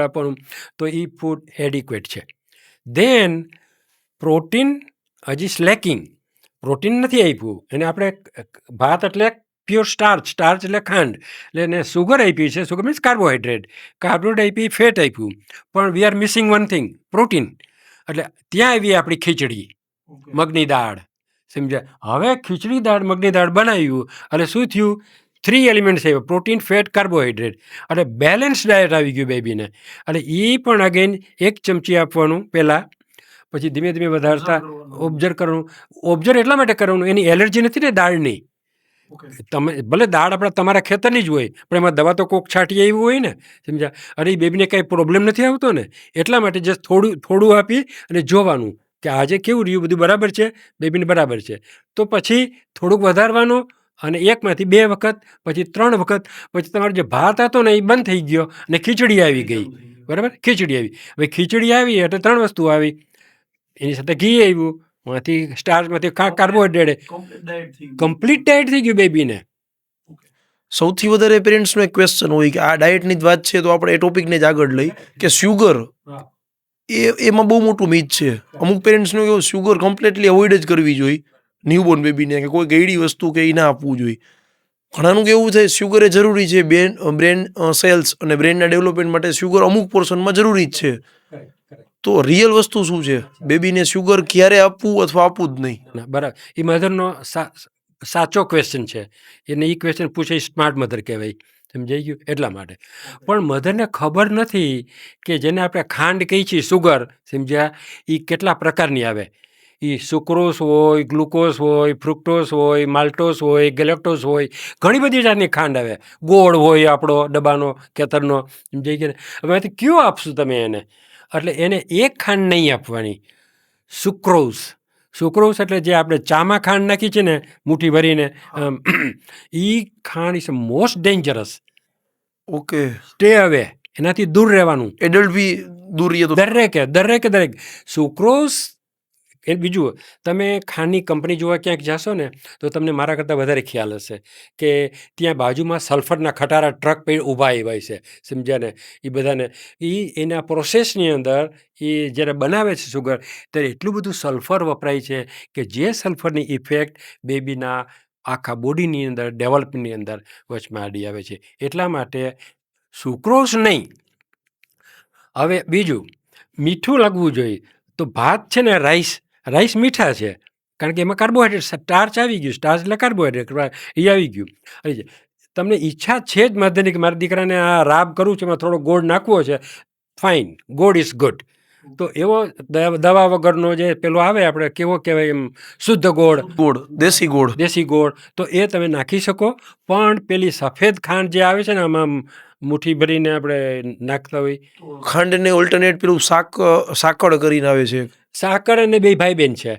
આપવાનું, તો એ ફૂડ એડિક્વેટ છે. ધેન પ્રોટીન હજી સ્લેકિંગ, પ્રોટીન નથી આપ્યું એને. આપણે ભાત એટલે પ્યોર સ્ટાર્ચ એટલે ખાંડ, એટલે એને સુગર આપી છે, સુગર મીન્સ કાર્બોહાઈડ્રેટ આપી, ફેટ આપ્યું, પણ we are missing one thing, protein. એટલે ત્યાં આવી આપણી ખીચડી, મગની દાળ, સમજ્યા? હવે ખીચડી દાળ, મગની દાળ બનાવ્યું એટલે શું થયું? 3 એલિમેન્ટ્સ આવ્યા, પ્રોટીન, ફેટ, કાર્બોહાઈડ્રેટ, એટલે બેલેન્સ ડાયટ આવી ગયું બેબીને. એટલે એ પણ અગેન 1 ચમચી આપવાનું પહેલાં, પછી ધીમે ધીમે વધારતા ઓબ્ઝર્વ કરવાનું. ઓબ્ઝર્વ એટલા માટે કરવાનું, એની એલર્જી નથી ને દાળની. તમે ભલે દાળ આપણા તમારા ખેતરની જ હોય, પણ એમાં દવા તો કોક છાંટી આવી હોય ને, સમજ્યા? અને એ બેબીને કાંઈ પ્રોબ્લેમ નથી આવતો ને, એટલા માટે જસ્ટ થોડું આપી અને જોવાનું કે આજે કેવું રહ્યું, બધું બરાબર છે, બેબીને બરાબર છે. તો પછી થોડુંક વધારવાનું, અને 1માંથી 2 વખત, પછી 3 વખત, પછી તમારો જે ભાત હતો ને એ બંધ થઈ ગયો અને ખીચડી આવી ગઈ, બરાબર? ખીચડી આવી. હવે ખીચડી આવી એટલે 3 વસ્તુ આવી, એની સાથે ઘી આવ્યું, માંથી સ્ટાર્ચમાંથી કાર્બોહાઈડ્રેટ, કમ્પ્લીટ ડાયટ થઈ ગયું બેબીને. સૌથી વધારે પેરેન્ટ્સનો એક ક્વેશ્ચન હોય કે આ ડાયટની જ વાત છે તો આપણે એ ટોપિકને જ આગળ લઈ કે શુગર એમાં બહુ મોટું મિથ છે. અમુક પેરેન્ટ્સનું કેવું શુગર કમ્પ્લીટલી અવોઇડ જ કરવી જોઈએ ન્યૂબોર્ન બેબીને, કે કોઈ ગળી વસ્તુ કે એ ના આપવું જોઈએ. ઘણાનું કેવું થાય શુગર એ જરૂરી છે, બ્રેન સેલ્સ અને બ્રેનના ડેવલપમેન્ટ માટે શુગર અમુક પોર્શનમાં જરૂરી જ છે. તો રિયલ વસ્તુ શું છે? બેબીને શુગર ક્યારે આપવું અથવા આપવું જ નહીં? બરાબર, એ મધરનો સાચો ક્વેશ્ચન છે. એને એ ક્વેશ્ચન પૂછે સ્માર્ટ મધર કહેવાય, સમજાઈ ગયું? એટલા માટે. પણ મધરને ખબર નથી કે જેને આપણે ખાંડ કહીએ છીએ, સુગર, સમજ્યા? એ કેટલા પ્રકારની આવે. એ સુક્રોઝ હોય, ગ્લુકોઝ હોય, ફ્રુક્ટોઝ હોય, માલ્ટોઝ હોય, ગેલેક્ટોઝ હોય, ઘણી બધી જાતની ખાંડ આવે. ગોળ હોય આપણો ડબ્બાનો, ખેતરનો, સમજાઈ ગયું? હવે કયો આપશું તમે એને? એટલે એને એક ખાંડ નહીં આપવાની, સુક્રોઝ એટલે જે આપણે ચામાં ખાંડ નાખી છે ને મુઠ્ઠી ભરીને, એ ખાંડ is most dangerous. Okay, stay અવે, એનાથી દૂર રહેવાનું. એડલ્ટ બી દૂર રહીએ તો દરેક સુક્રોઝ એ બીજું, તમે ખાંડની કંપની જોવા ક્યાંક જાશો ને તો તમને મારા કરતાં વધારે ખ્યાલ હશે કે ત્યાં બાજુમાં સલ્ફરના ખટારા ટ્રક પે ઊભા એવા છે, સમજ્યા ને? એ બધાને એના પ્રોસેસની અંદર એ જ્યારે બનાવે છે સુગર, ત્યારે એટલું બધું સલ્ફર વપરાય છે કે જે સલ્ફરની ઇફેક્ટ બેબીના આખા બોડીની અંદર ડેવલપની અંદર વચમાં આડી આવે છે. એટલા માટે સુક્રોઝ નહીં. હવે બીજું, મીઠું લાગવું જોઈએ. તો ભાત છે ને, રાઈસ મીઠા છે કારણ કે એમાં કાર્બોહાઈડ્રેટ, સ્ટાર્ચ આવી ગયું. સ્ટાર્ચ એટલે કાર્બોહાઈડ્રેટ, એ આવી ગયું. અને તમને ઈચ્છા છે જ મધ્યની કે મારા દીકરાને આ રાબ કરવું છે, એમાં થોડો ગોળ નાખવો છે, ફાઇન, ગોળ ઇઝ ગુડ. તો એવો દવા વગરનો જે પેલો આવે, આપણે કેવો કહેવાય એમ, શુદ્ધ ગોળ, દેશી ગોળ, તો એ તમે નાખી શકો. પણ પેલી સફેદ ખાંડ જે આવે છે ને, આમાં મુઠ્ઠી ભરીને આપણે નાખતા હોય, ખાંડને ઓલ્ટરનેટ પેલું સાકળ કરીને આવે છે. સાકર અને બે ભાઈ બહેન છે.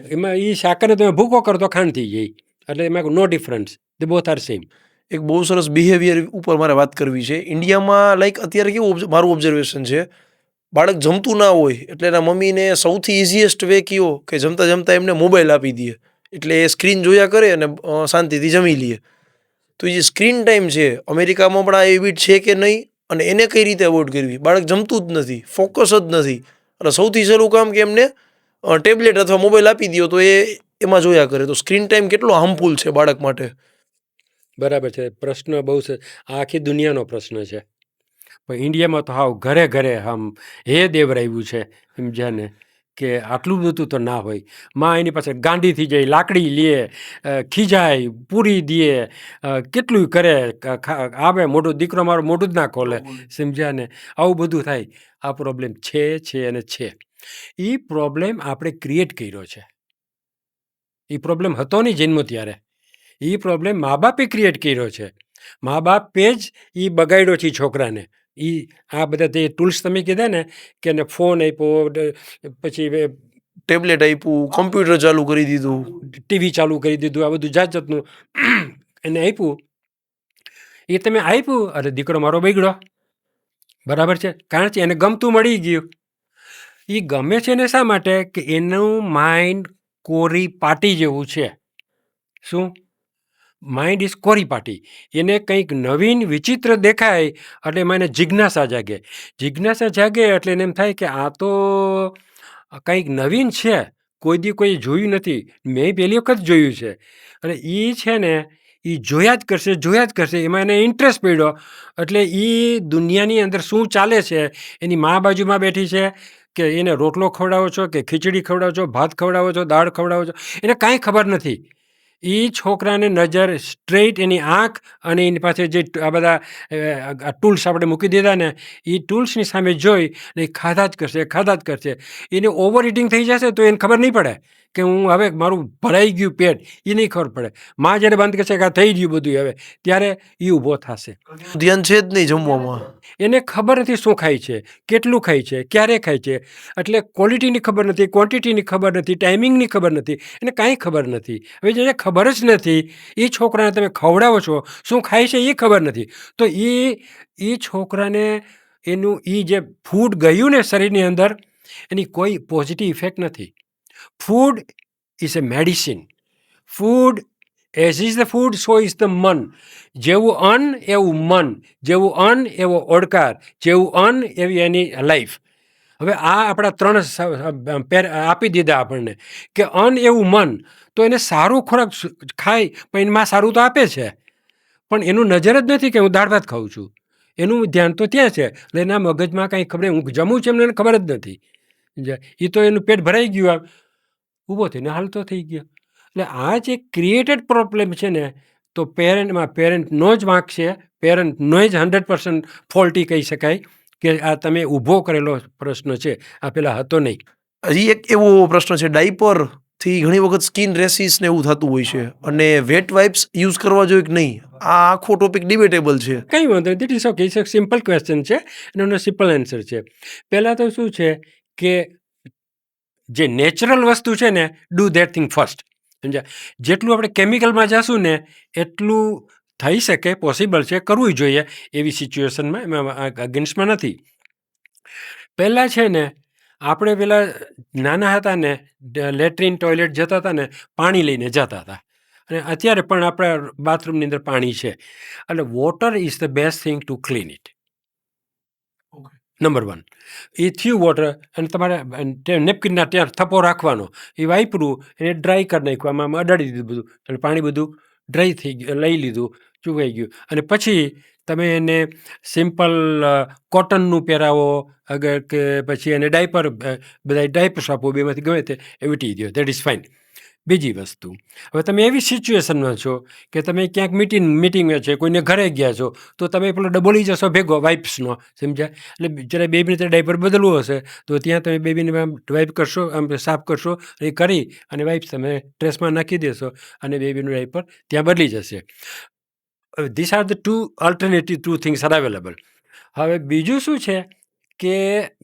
એમાં એ સાકરને તમે ભૂકો કરો તો ખાંડ થઈ જાય. એટલે એમાં no difference, they both are same. એક બહુ સરસ બિહેવિયર ઉપર મારે વાત કરવી છે. ઇન્ડિયામાં લાઈક અત્યારે કેવું મારું ઓબ્ઝર્વેશન છે, બાળક જમતું ના હોય એટલે એના મમ્મીને સૌથી ઇઝીએસ્ટ વે કયો કે જમતા જમતા એમને મોબાઈલ આપી દે, એટલે એ સ્ક્રીન જોયા કરે અને શાંતિથી જમી લે. તો એ જે સ્ક્રીન ટાઈમ છે, અમેરિકામાં પણ આ હેબિટ છે કે નહીં, અને એને કઈ રીતે અવોઇડ કરવી? બાળક જમતું જ નથી, ફોકસ જ નથી, અને સૌથી સહેલું કામ કે એમને ટેબ્લેટ અથવા મોબાઈલ આપી દો તો એ એમાં જોયા કરે. તો સ્ક્રીન ટાઈમ કેટલો હાર્મફુલ છે બાળક માટે? બરાબર છે. પ્રશ્ન બહુ છે. આ આખી દુનિયાનો પ્રશ્ન છે. પણ ઇન્ડિયામાં તો હાવ ઘરે ઘરે હે દેવરાયું છે, સમજ્યા ને? કે આટલું બધું તો ના હોય. માં એની પાસે ગાંડી થઈ જાય, લાકડી લે, ખીજાય, પૂરી દે, કેટલું કરે, આવે મોઢું, દીકરો મારો મોઢું જ ના ખોલે, સમજ્યા ને? આવું બધું થાય. આ પ્રોબ્લેમ છે અને છે. એ પ્રોબ્લેમ આપણે ક્રિએટ કર્યો છે. એ પ્રોબ્લેમ હતો નહીં જન્મ ત્યારે. એ પ્રોબ્લેમ મા બાપે ક્રિએટ કર્યો છે. મા બાપે જ એ બગાડ્યો છે છોકરાને. એ આ બધા જે ટૂલ્સ તમે કીધા ને, કે એને ફોન આપ્યો, પછી ટેબ્લેટ આપ્યું, કમ્પ્યુટર ચાલુ કરી દીધું, ટીવી ચાલુ કરી દીધું, આ બધું જાત જાતનું એને આપ્યું. એ તમે આપ્યું, અરે દીકરો મારો બગડ્યો. બરાબર છે, કારણ કે એને ગમતું મળી ગયું. એ ગમે છે ને શા માટે? કે એનું માઇન્ડ કોરી પાટી જેવું છે. શું? માઇન્ડ ઇઝ કોરી પાટી. એને કંઈક નવીન વિચિત્ર દેખાય એટલે એમાં એને જિજ્ઞાસા જાગે. જિજ્ઞાસા જાગે એટલે એને એમ થાય કે આ તો કંઈક નવીન છે, કોઈ જોયું નથી, મેં પહેલી વખત જોયું છે. અને એ છે ને, એ જોયા જ કરશે. એમાં એને ઇન્ટરેસ્ટ પડ્યો એટલે એ દુનિયાની અંદર શું ચાલે છે, એની મા બાજુમાં બેઠી છે કે એને રોટલો ખવડાવો છો કે ખીચડી ખવડાવો છો, ભાત ખવડાવો છો, દાળ ખવડાવો છો, એને કાંઈ ખબર નથી. એ છોકરાને નજર સ્ટ્રેટ એની આંખ અને એની પાસે જે આ બધા ટૂલ્સ આપણે મૂકી દીધા ને, એ ટૂલ્સની સામે જોઈ ને એ ખાધા જ કરશે. એને ઓવર ઇટિંગ થઈ જશે તો એને ખબર નહીં પડે કે હું હવે મારું ભરાઈ ગયું પેટ, એ નહીં ખબર પડે. માં જ્યારે બંધ કરશે કે આ થઈ ગયું બધું હવે, ત્યારે એ ઊભો થશે. ધ્યાન છે જ નહીં જમવામાં. એને ખબર નથી શું ખાય છે, કેટલું ખાય છે, ક્યારે ખાય છે. એટલે ક્વોલિટીની ખબર નથી, ક્વોન્ટિટીની ખબર નથી, ટાઈમિંગની ખબર નથી, એને કાંઈ ખબર નથી. હવે જેને ખબર જ નથી એ છોકરાને તમે ખવડાવો છો, શું ખાય છે એ ખબર નથી, તો એ છોકરાને એનું એ જે ફૂડ ગયું ને શરીરની અંદર, એની કોઈ પોઝિટિવ ઇફેક્ટ નથી. Food is A medicine. Food as is the food so is the મન. જેવું અન્ન એવું મન, જેવું અન્ન એવો ઓડકાર, જેવું અન્ન એવી એની લાઈફ. હવે આ આપણા 3 આપી દીધા આપણને કે અન્ન એવું મન. તો એને સારું ખોરાક ખાય, પણ એમાં સારું તો આપે છે, પણ એનું નજર જ નથી કે હું દાળ ભાત ખાઉં છું. એનું ધ્યાન તો ત્યાં છે, એટલે એના મગજમાં કાંઈ ખબર, હું જમું છું એમને ખબર જ નથી. એ તો એનું પેટ ભરાઈ ગયું, આમ ઊભો થઈને હાલતો થઈ ગયો. એટલે આ જે ક્રિએટેડ પ્રોબ્લેમ છે ને, તો પેરેન્ટનો જ વાંક છે. પેરેન્ટનો જ 100% ફોલ્ટી કહી શકાય કે આ તમે ઊભો કરેલો પ્રશ્ન છે, આ પેલા હતો નહીં. હજી એક એવો પ્રશ્ન છે, ડાયપર થી ઘણી વખત સ્કિન રેસીસ ને એવું થતું હોય છે, અને વેટ વાઇપ્સ યુઝ કરવા જોઈએ કે નહીં, આ આખો ટોપિક ડિબેટેબલ છે. કંઈ વાંધો નહીં, it is okay. It's simple question છે અને એનો સિમ્પલ આન્સર છે. પહેલાં તો શું છે કે જે નેચરલ વસ્તુ છે ને, ડુ ધેટ થિંગ ફર્સ્ટ. સમજ્યા? જેટલું આપણે કેમિકલમાં જશું ને એટલું થઈ શકે, પોસિબલ છે, કરવું જોઈએ એવી સિચ્યુએશનમાં, એમાં અગેન્સ્ટમાં નથી. પહેલાં છે ને, આપણે પેલા નાના હતા ને લેટ્રિન ટોયલેટ જતા હતા ને પાણી લઈને જતા હતા, અને અત્યારે પણ આપણા બાથરૂમની અંદર પાણી છે. એટલે water is the best thing to clean it. Number 1 એ થયું વોટર. અને તમારે નેપકિનના ત્યાં થપ્પો રાખવાનો, એ વાપરું એને ડ્રાય કરી નાખ્યું, આમાં અડાડી દીધું બધું, અને પાણી બધું ડ્રાય થઈ ગયું, લઈ લીધું, ચૂકાઈ ગયું. અને પછી તમે એને સિમ્પલ કોટનનું પહેરાવો, અગર કે પછી એને ડાયપર, બધા ડાયપર્સ આપો, બેમાંથી ગમે તે એ વીટી દો, દેટ ઇઝ ફાઇન. બીજી વસ્તુ, હવે તમે એવી સિચ્યુએશનમાં છો કે તમે ક્યાંક મિટિંગમાં છે, કોઈને ઘરે ગયા છો, તો તમે પેલો ડબોળી જશો ભેગો વાઇપ્સનો, સમજ્યા? એટલે જ્યારે બેબીને ત્યાં ડાયપર બદલવું હશે તો ત્યાં તમે બેબીને વાઇપ કરશો, આમ સાફ કરશો, એ કરી અને વાઇપ્સ તમે ડ્રેસમાં નાખી દેશો અને બેબીનું ડાયપર ત્યાં બદલી જશે. This are the 2 alternative 2 things R available. હવે બીજું શું છે કે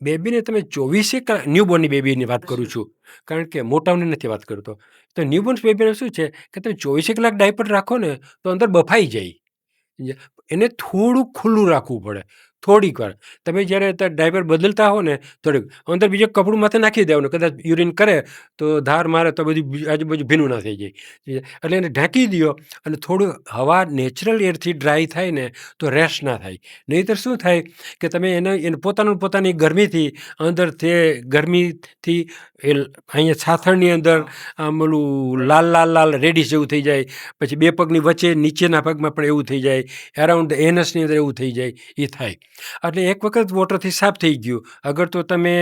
બેબીને તમે 24 કલાક, ન્યૂબોર્નની બેબીની વાત કરું છું, કારણ કે મોટાઓની નથી વાત કરતો. તો ન્યૂબોર્ન બેબીને શું છે કે તમે 24 કલાક ડાયપર રાખો ને તો અંદર બફાઈ જાય. એને થોડું ખુલ્લું રાખવું પડે, થોડીક વાર. તમે જ્યારે ડાયપર બદલતા હો ને થોડીક અંદર બીજું કપડું માથે નાખી દેવાનું, કદાચ યુરિન કરે તો ધાર મારે તો બધી આજુબાજુ ભીનું ના થઈ જાય. એટલે એને ઢાંકી દો, અને થોડું હવા નેચરલ એરથી ડ્રાય થાય ને તો રેસ્ટ ના થાય. નહીંતર શું થાય કે તમે એને પોતાની ગરમીથી અંદર તે ગરમીથી એ અહીંયા છાથણની અંદર આમ ઓલું લાલ રેડિશ જેવું થઈ જાય, પછી બે પગની વચ્ચે નીચેના પગમાં પણ એવું થઈ જાય, એરાઉન્ડ એનસની અંદર એવું થઈ જાય, એ થાય. એટલે એક વખત વોટરથી સાફ થઈ ગયું, અગર તો તમે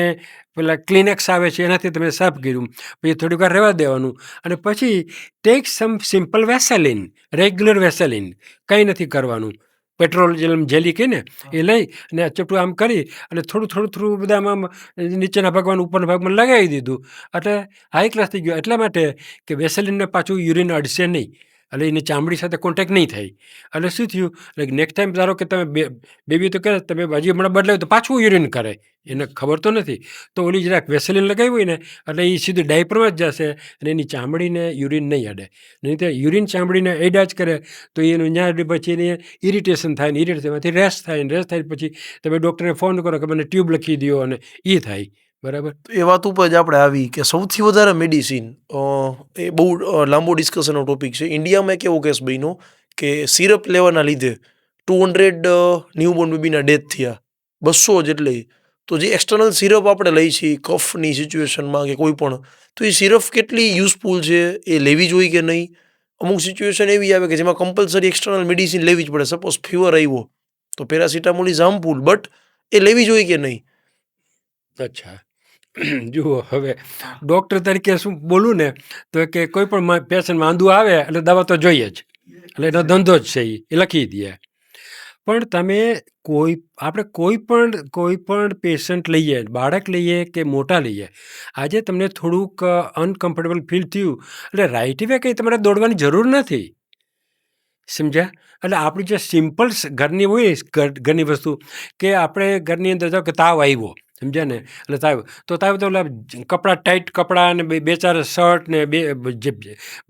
પેલા ક્લિનેક્સ આવે છે એનાથી તમે સાફ કર્યું, પછી થોડીક વાર રહેવા દેવાનું, અને પછી ટેક સમ સિમ્પલ વેસેલિન, રેગ્યુલર વેસેલિન, કંઈ નથી કરવાનું, પેટ્રોલ જેલી કહે ને એ લઈ અને ચપટું આમ કરી અને થોડું બધામાં નીચેના ભાગમાં ઉપરના ભાગમાં લગાવી દીધું, એટલે હાઈ ક્લાસ થઈ ગયો. એટલા માટે કે વેસેલિનને પાછું યુરિન અડશે નહીં, એટલે એની ચામડી સાથે કોન્ટેક્ટ નહીં થાય. એટલે શું થયું, એટલે નેક્સ્ટ ટાઈમ ધારો કે તમે બેબી તો કહે તમે હજી હમણાં બદલાવ્યું તો પાછું યુરિન કરે, એને ખબર તો નથી, તો ઓલી જરાક વેસેલિન લગાવી હોય ને એટલે એ સીધું ડાયપરમાં જ જશે અને એની ચામડીને યુરિન નહીં અડે. નહીં તો યુરિન ચામડીને એડા જ કરે તો એનું ત્યાં પછી એને ઇરિટેશન થાય ને ઇરિટેશનમાંથી રેસ્ટ થાય ને રેસ્ટ થાય પછી તમે ડૉક્ટરને ફોન કરો કે મને ટ્યુબ લખી દો, અને એ થાય. બરાબર. એ વાત ઉપર જ આપણે આવી કે સૌથી વધારે મેડિસિન, એ બહુ લાંબો ડિસ્કશનનો ટોપિક છે. ઇન્ડિયામાં એક એવો કેસ બન્યો કે સિરપ લેવાના લીધે 200 ન્યૂબોર્ન બેબીના ડેથ થયા, 200 જેટલે. તો જે એક્સટર્નલ સિરપ આપણે લઈ છીએ કફની સિચ્યુએશનમાં કે કોઈ પણ, તો એ સિરપ કેટલી યુઝફુલ છે, એ લેવી જોઈએ કે નહીં? અમુક સિચ્યુએશન એવી આવે કે જેમાં કમ્પલસરી એક્સટર્નલ મેડિસિન લેવી જ પડે. સપોઝ ફીવર આવ્યો તો પેરાસિટામોલ ઇઝ હાર્મફુલ, બટ એ લેવી જોઈએ કે નહીં? અચ્છા, જુઓ, હવે ડૉક્ટર તરીકે શું બોલું ને, તો કે કોઈ પણ પેશન્ટ માંદું આવે એટલે દવા તો જોઈએ જ, એટલે એનો ધંધો જ છે, એ લખી દે. પણ તમે આપણે કોઈ પણ પેશન્ટ લઈએ, બાળક લઈએ કે મોટા લઈએ, આજે તમને થોડુંક અનકમ્ફર્ટેબલ ફીલ થયું એટલે રાઈટ વે કંઈ તમારે દોડવાની જરૂર નથી, સમજ્યા? એટલે આપણી જે સિમ્પલ ઘરની હોય ઘરની વસ્તુ, કે આપણે ઘરની અંદર જાઓ કે તાવ આવ્યો, સમજ્યા ને, એટલે તાવ તો કપડાં ટાઈટ કપડાં અને બે ચાર શર્ટ ને જે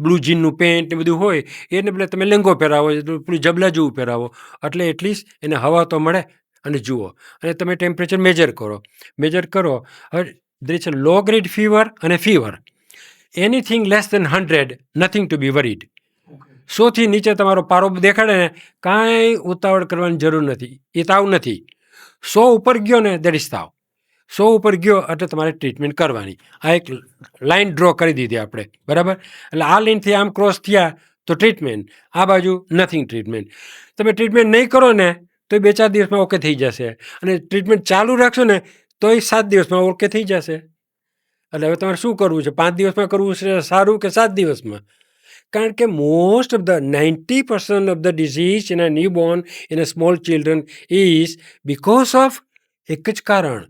બ્લુ જીનનું પેન્ટ ને બધું હોય એને બદલે તમે લેંગો પહેરાવો, પેલું જબલા જેવું પહેરાવો, એટલે એટલીસ્ટ એને હવા તો મળે. અને જુઓ, અને તમે ટેમ્પરેચર મેજર કરો. હવે there is a low grade fever અને fever, anything less than 100 nothing to be worried. 100થી નીચે તમારો પારો દેખાડે ને કાંઈ ઉતાવળ કરવાની જરૂર નથી, એ તાવ નથી. 100 ઉપર ગયો ને દેટ ઇઝ તાવ. 100 ઉપર ગયો એટલે તમારે ટ્રીટમેન્ટ કરવાની. આ એક લાઇન ડ્રો કરી દીધી આપણે, બરાબર? એટલે આ લાઇનથી આમ ક્રોસ થયા તો ટ્રીટમેન્ટ, આ બાજુ નથિંગ ટ્રીટમેન્ટ. તમે ટ્રીટમેન્ટ નહીં કરો ને તો 2-4 દિવસમાં ઓકે થઈ જશે, અને ટ્રીટમેન્ટ ચાલુ રાખશો ને તો 7 દિવસમાં ઓકે થઈ જશે. એટલે હવે તમારે શું કરવું છે? 5 દિવસમાં કરવું છે સારું કે 7 દિવસમાં? કારણ કે most of the 90% of the disease in a newborn in a small children is because of એક જ કારણ,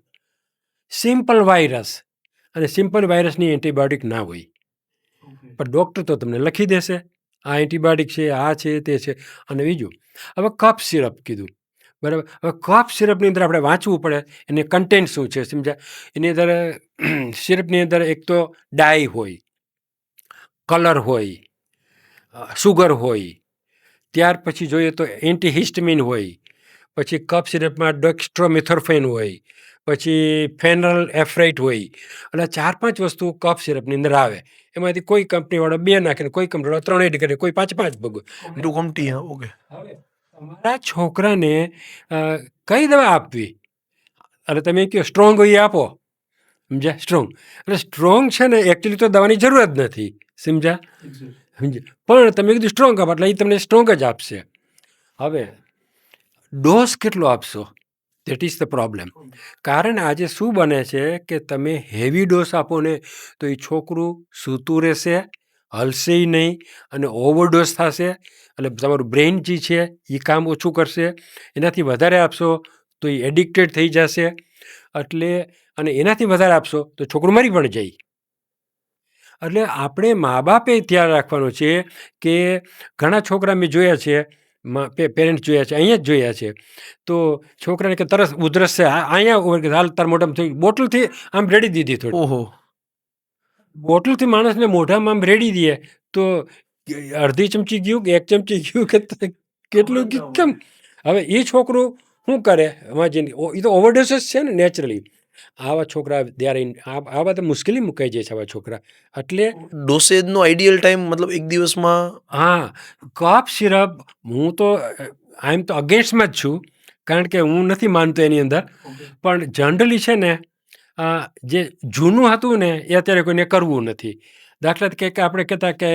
સિમ્પલ વાયરસ. અને સિમ્પલ વાયરસની એન્ટીબાયોટિક ના હોય, પણ ડૉક્ટર તો તમને લખી દેશે આ એન્ટીબાયોટિક છે, આ છે, તે છે. અને બીજું, હવે કફ સિરપ કીધું, બરાબર? હવે કફ સિરપની અંદર આપણે વાંચવું પડે એને કન્ટેન્ટ શું છે, સમજ્યા? એની અંદર સિરપની અંદર એક તો ડાય હોય, કલર હોય, સુગર હોય, ત્યાર પછી જોઈએ તો એન્ટીહિસ્ટમિન હોય, પછી કફ સિરપમાં ડેક્સ્ટ્રોમિથોર્ફેન હોય, પછી ફેનલ એફ્રાઇટ હોય, એટલે 4-5 વસ્તુ કફ સિરપની અંદર આવે. એમાંથી કોઈ કંપનીવાળો 2 નાખે ને કોઈ કંપનીવાળો 3 એડ કરે, કોઈ 5 ભગવે. ટુ કમટી, હા, ઓકે. હવે તમારા છોકરાને કઈ દવા આપવી, એટલે તમે કહો સ્ટ્રોંગ હોય એ આપો, સમજ્યા? સ્ટ્રોંગ એટલે સ્ટ્રોંગ છે ને એકચ્યુઅલી તો દવાની જરૂર જ નથી, સમજ્યા? પણ તમે કીધું સ્ટ્રોંગ આપો એટલે એ તમને સ્ટ્રોંગ જ આપશે. હવે ડોઝ કેટલો આપશો, દેટ ઇઝ ધ પ્રોબ્લેમ. કારણ આજે શું બને છે કે તમે હેવી ડોઝ આપો ને તો એ છોકરું સૂતું રહેશે, હલશે નહીં અને ઓવરડોઝ થશે, એટલે તમારું બ્રેઇન જે છે એ કામ ઓછું કરશે. એનાથી વધારે આપશો તો એ એડિક્ટેડ થઈ જશે, એટલે અને એનાથી વધારે આપશો તો છોકરું મરી પણ જાય. એટલે આપણે મા બાપે ધ્યાન રાખવાનું છે કે ઘણા છોકરા મેં જોયા છે, પેરેન્ટ્સ જોયા છે, અહીંયા જ જોયા છે, તો છોકરાને કે તરસ ઉધરસ છે, અહીંયા હાલ તાર મોઢામાં થઈ, બોટલથી આમ રેડી દીધી થોડી. ઓહો. બોટલથી માણસને મોઢામાં આમ રેડી દે તો અડધી ચમચી ગયું કે 1 ચમચી ગયું કે કેટલું કેમ? હવે એ છોકરું શું કરે, એ તો ઓવરડોસીસ છે ને નેચરલી. આવા છોકરા આવા તો મુશ્કેલી મુકાઈ જાય છે આવા છોકરા. એટલે ડોસેજનો આઈડિયલ ટાઈમ મતલબ એક દિવસમાં? હા, કફ સિરપ હું તો આઈ એમ તો અગેન્સ્ટમાં જ છું, કારણ કે હું નથી માનતો એની અંદર. પણ જનરલી છે ને જે જૂનું હતું ને એ અત્યારે કોઈને કરવું નથી. દાખલા તરીકે આપણે કહેતા કે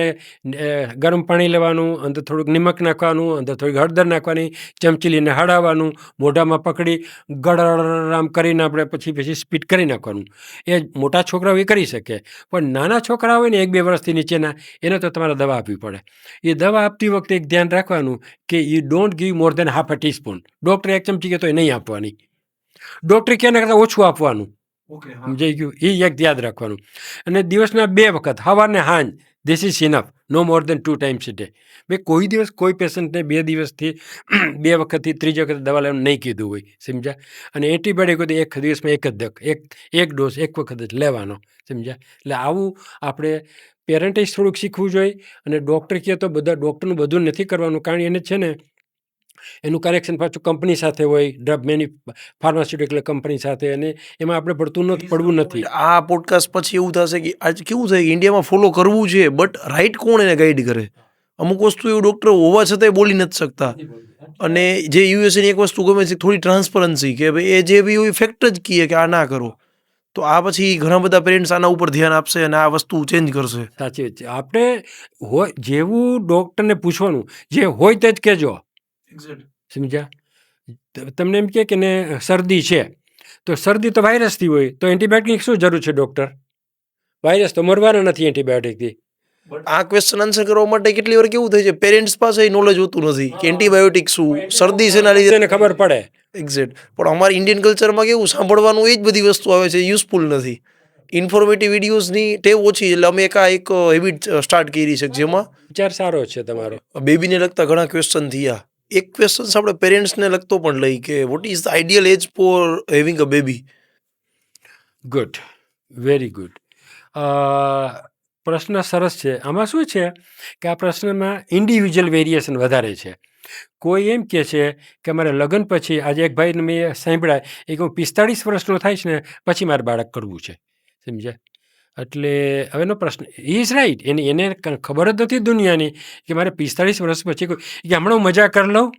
ગરમ પાણી લેવાનું, અંદર થોડુંક નિમક નાખવાનું, અંદર થોડીક હળદર નાખવાની, ચમચી લઈને હળાવવાનું, મોઢામાં પકડી ગળરામ કરીને આપણે પછી સ્પીટ કરી નાખવાનું. એ મોટા છોકરાઓ એ કરી શકે, પણ નાના છોકરા હોય ને 1-2 વર્ષથી નીચેના, એને તો તમારે દવા આપવી પડે. એ દવા આપતી વખતે એક ધ્યાન રાખવાનું કે you don't give more than half a teaspoon. Doctor 1 ચમચી કહે તો એ નહીં આપવાની, ડૉક્ટર કે એના કરતાં ઓછું આપવાનું. સમજાઈ ગયું? એ એક યાદ રાખવાનું. અને દિવસના 2 વખત, સવાર ને સાંજ, this is enough, no more than 2 times a day. મેં કોઈ દિવસ કોઈ પેશન્ટને 2 દિવસથી 2 વખતથી ત્રીજી વખત દવા લેવાનું નહીં કીધું હોય, સમજ્યા? અને એન્ટીબાયોટિક હોય તો એક દિવસમાં એક ડોઝ એક વખત જ લેવાનો, સમજ્યા? એટલે આવું આપણે પેરેન્ટે થોડુંક શીખવું જોઈએ. અને ડૉક્ટર કહે તો બધા ડૉક્ટરનું બધું નથી કરવાનું, કારણ એને છે ને એનું કનેક્શન પાછું કંપની સાથે હોય, ફાર્માસ્યુટિકલ કંપની સાથે, અને એમાં આપણે પડવું નથી. આ પોડકાસ્ટ પછી એવું થશે કે આજે કેવું થાય કે ઇન્ડિયામાં ફોલો કરવું છે, બટ રાઈટ કોણ એને ગાઈડ કરે? અમુક વસ્તુ એવું ડૉક્ટર હોવા છતાંય બોલી નથી શકતા. અને જે યુએસએની એક વસ્તુ ગમે છે, થોડી ટ્રાન્સપરન્સી, કે ભાઈ એ જે બી હોય ફેક્ટ જ કહે કે આ ના કરો. તો આ પછી ઘણા બધા પેરેન્ટ્સ આના ઉપર ધ્યાન આપશે અને આ વસ્તુ ચેન્જ કરશે. સાચી વાત છે. આપણે હોય જેવું ડૉક્ટરને પૂછવાનું, જે હોય તે જ કહેજો, સમજ્યા? તમને એમ કે ને શરદી છે, તો શરદી તો વાયરસથી હોય, તો એન્ટીબાયોટિકની શું જરૂર છે ડૉક્ટર? વાયરસ તો મરવાના નથી એન્ટીબાયોટિકથી. આ ક્વેશ્ચન આન્સર કરવા માટે કેટલી વાર કેવું થાય છે, પેરેન્ટ્સ પાસે નોલેજ હોતું નથી કે એન્ટીબાયોટિક શું, શરદી છે, એના લીધે ખબર પડે. એક્ઝેક્ટ. પણ અમારા ઇન્ડિયન કલ્ચરમાં કેવું સાંભળવાનું એ જ બધી વસ્તુ આવે છે, યુઝફુલ નથી. ઇન્ફોર્મેટિવ વિડીયોઝની ટેવ ઓછી, એટલે અમે એક હેબિટ સ્ટાર્ટ કરી છે જેમાં વિચાર સારો છે તમારો. બેબીને લગતા ઘણા ક્વેશ્ચન થયા. એક ક્વેશ્ચન આપણે પેરેન્ટ્સને લગતો પણ લઈ કે what is the ideal age for having a baby? Good, very good. પ્રશ્ન સરસ છે. આમાં શું છે કે આ પ્રશ્નમાં ઇન્ડિવિજ્યુઅલ વેરિએશન વધારે છે. કોઈ એમ કહે છે કે મારે લગ્ન પછી, આજે એક ભાઈને મેં સાંભળ્યા, એ કહું 45 વર્ષનો થાય છે ને પછી મારે બાળક કરવું છે, સમજ્યા? એટલે હવેનો પ્રશ્ન ઇઝ રાઈટ, એને ખબર જ નથી દુનિયાની કે મારે 45 વર્ષ પછી કે હમણાં હું મજા કરી લઉં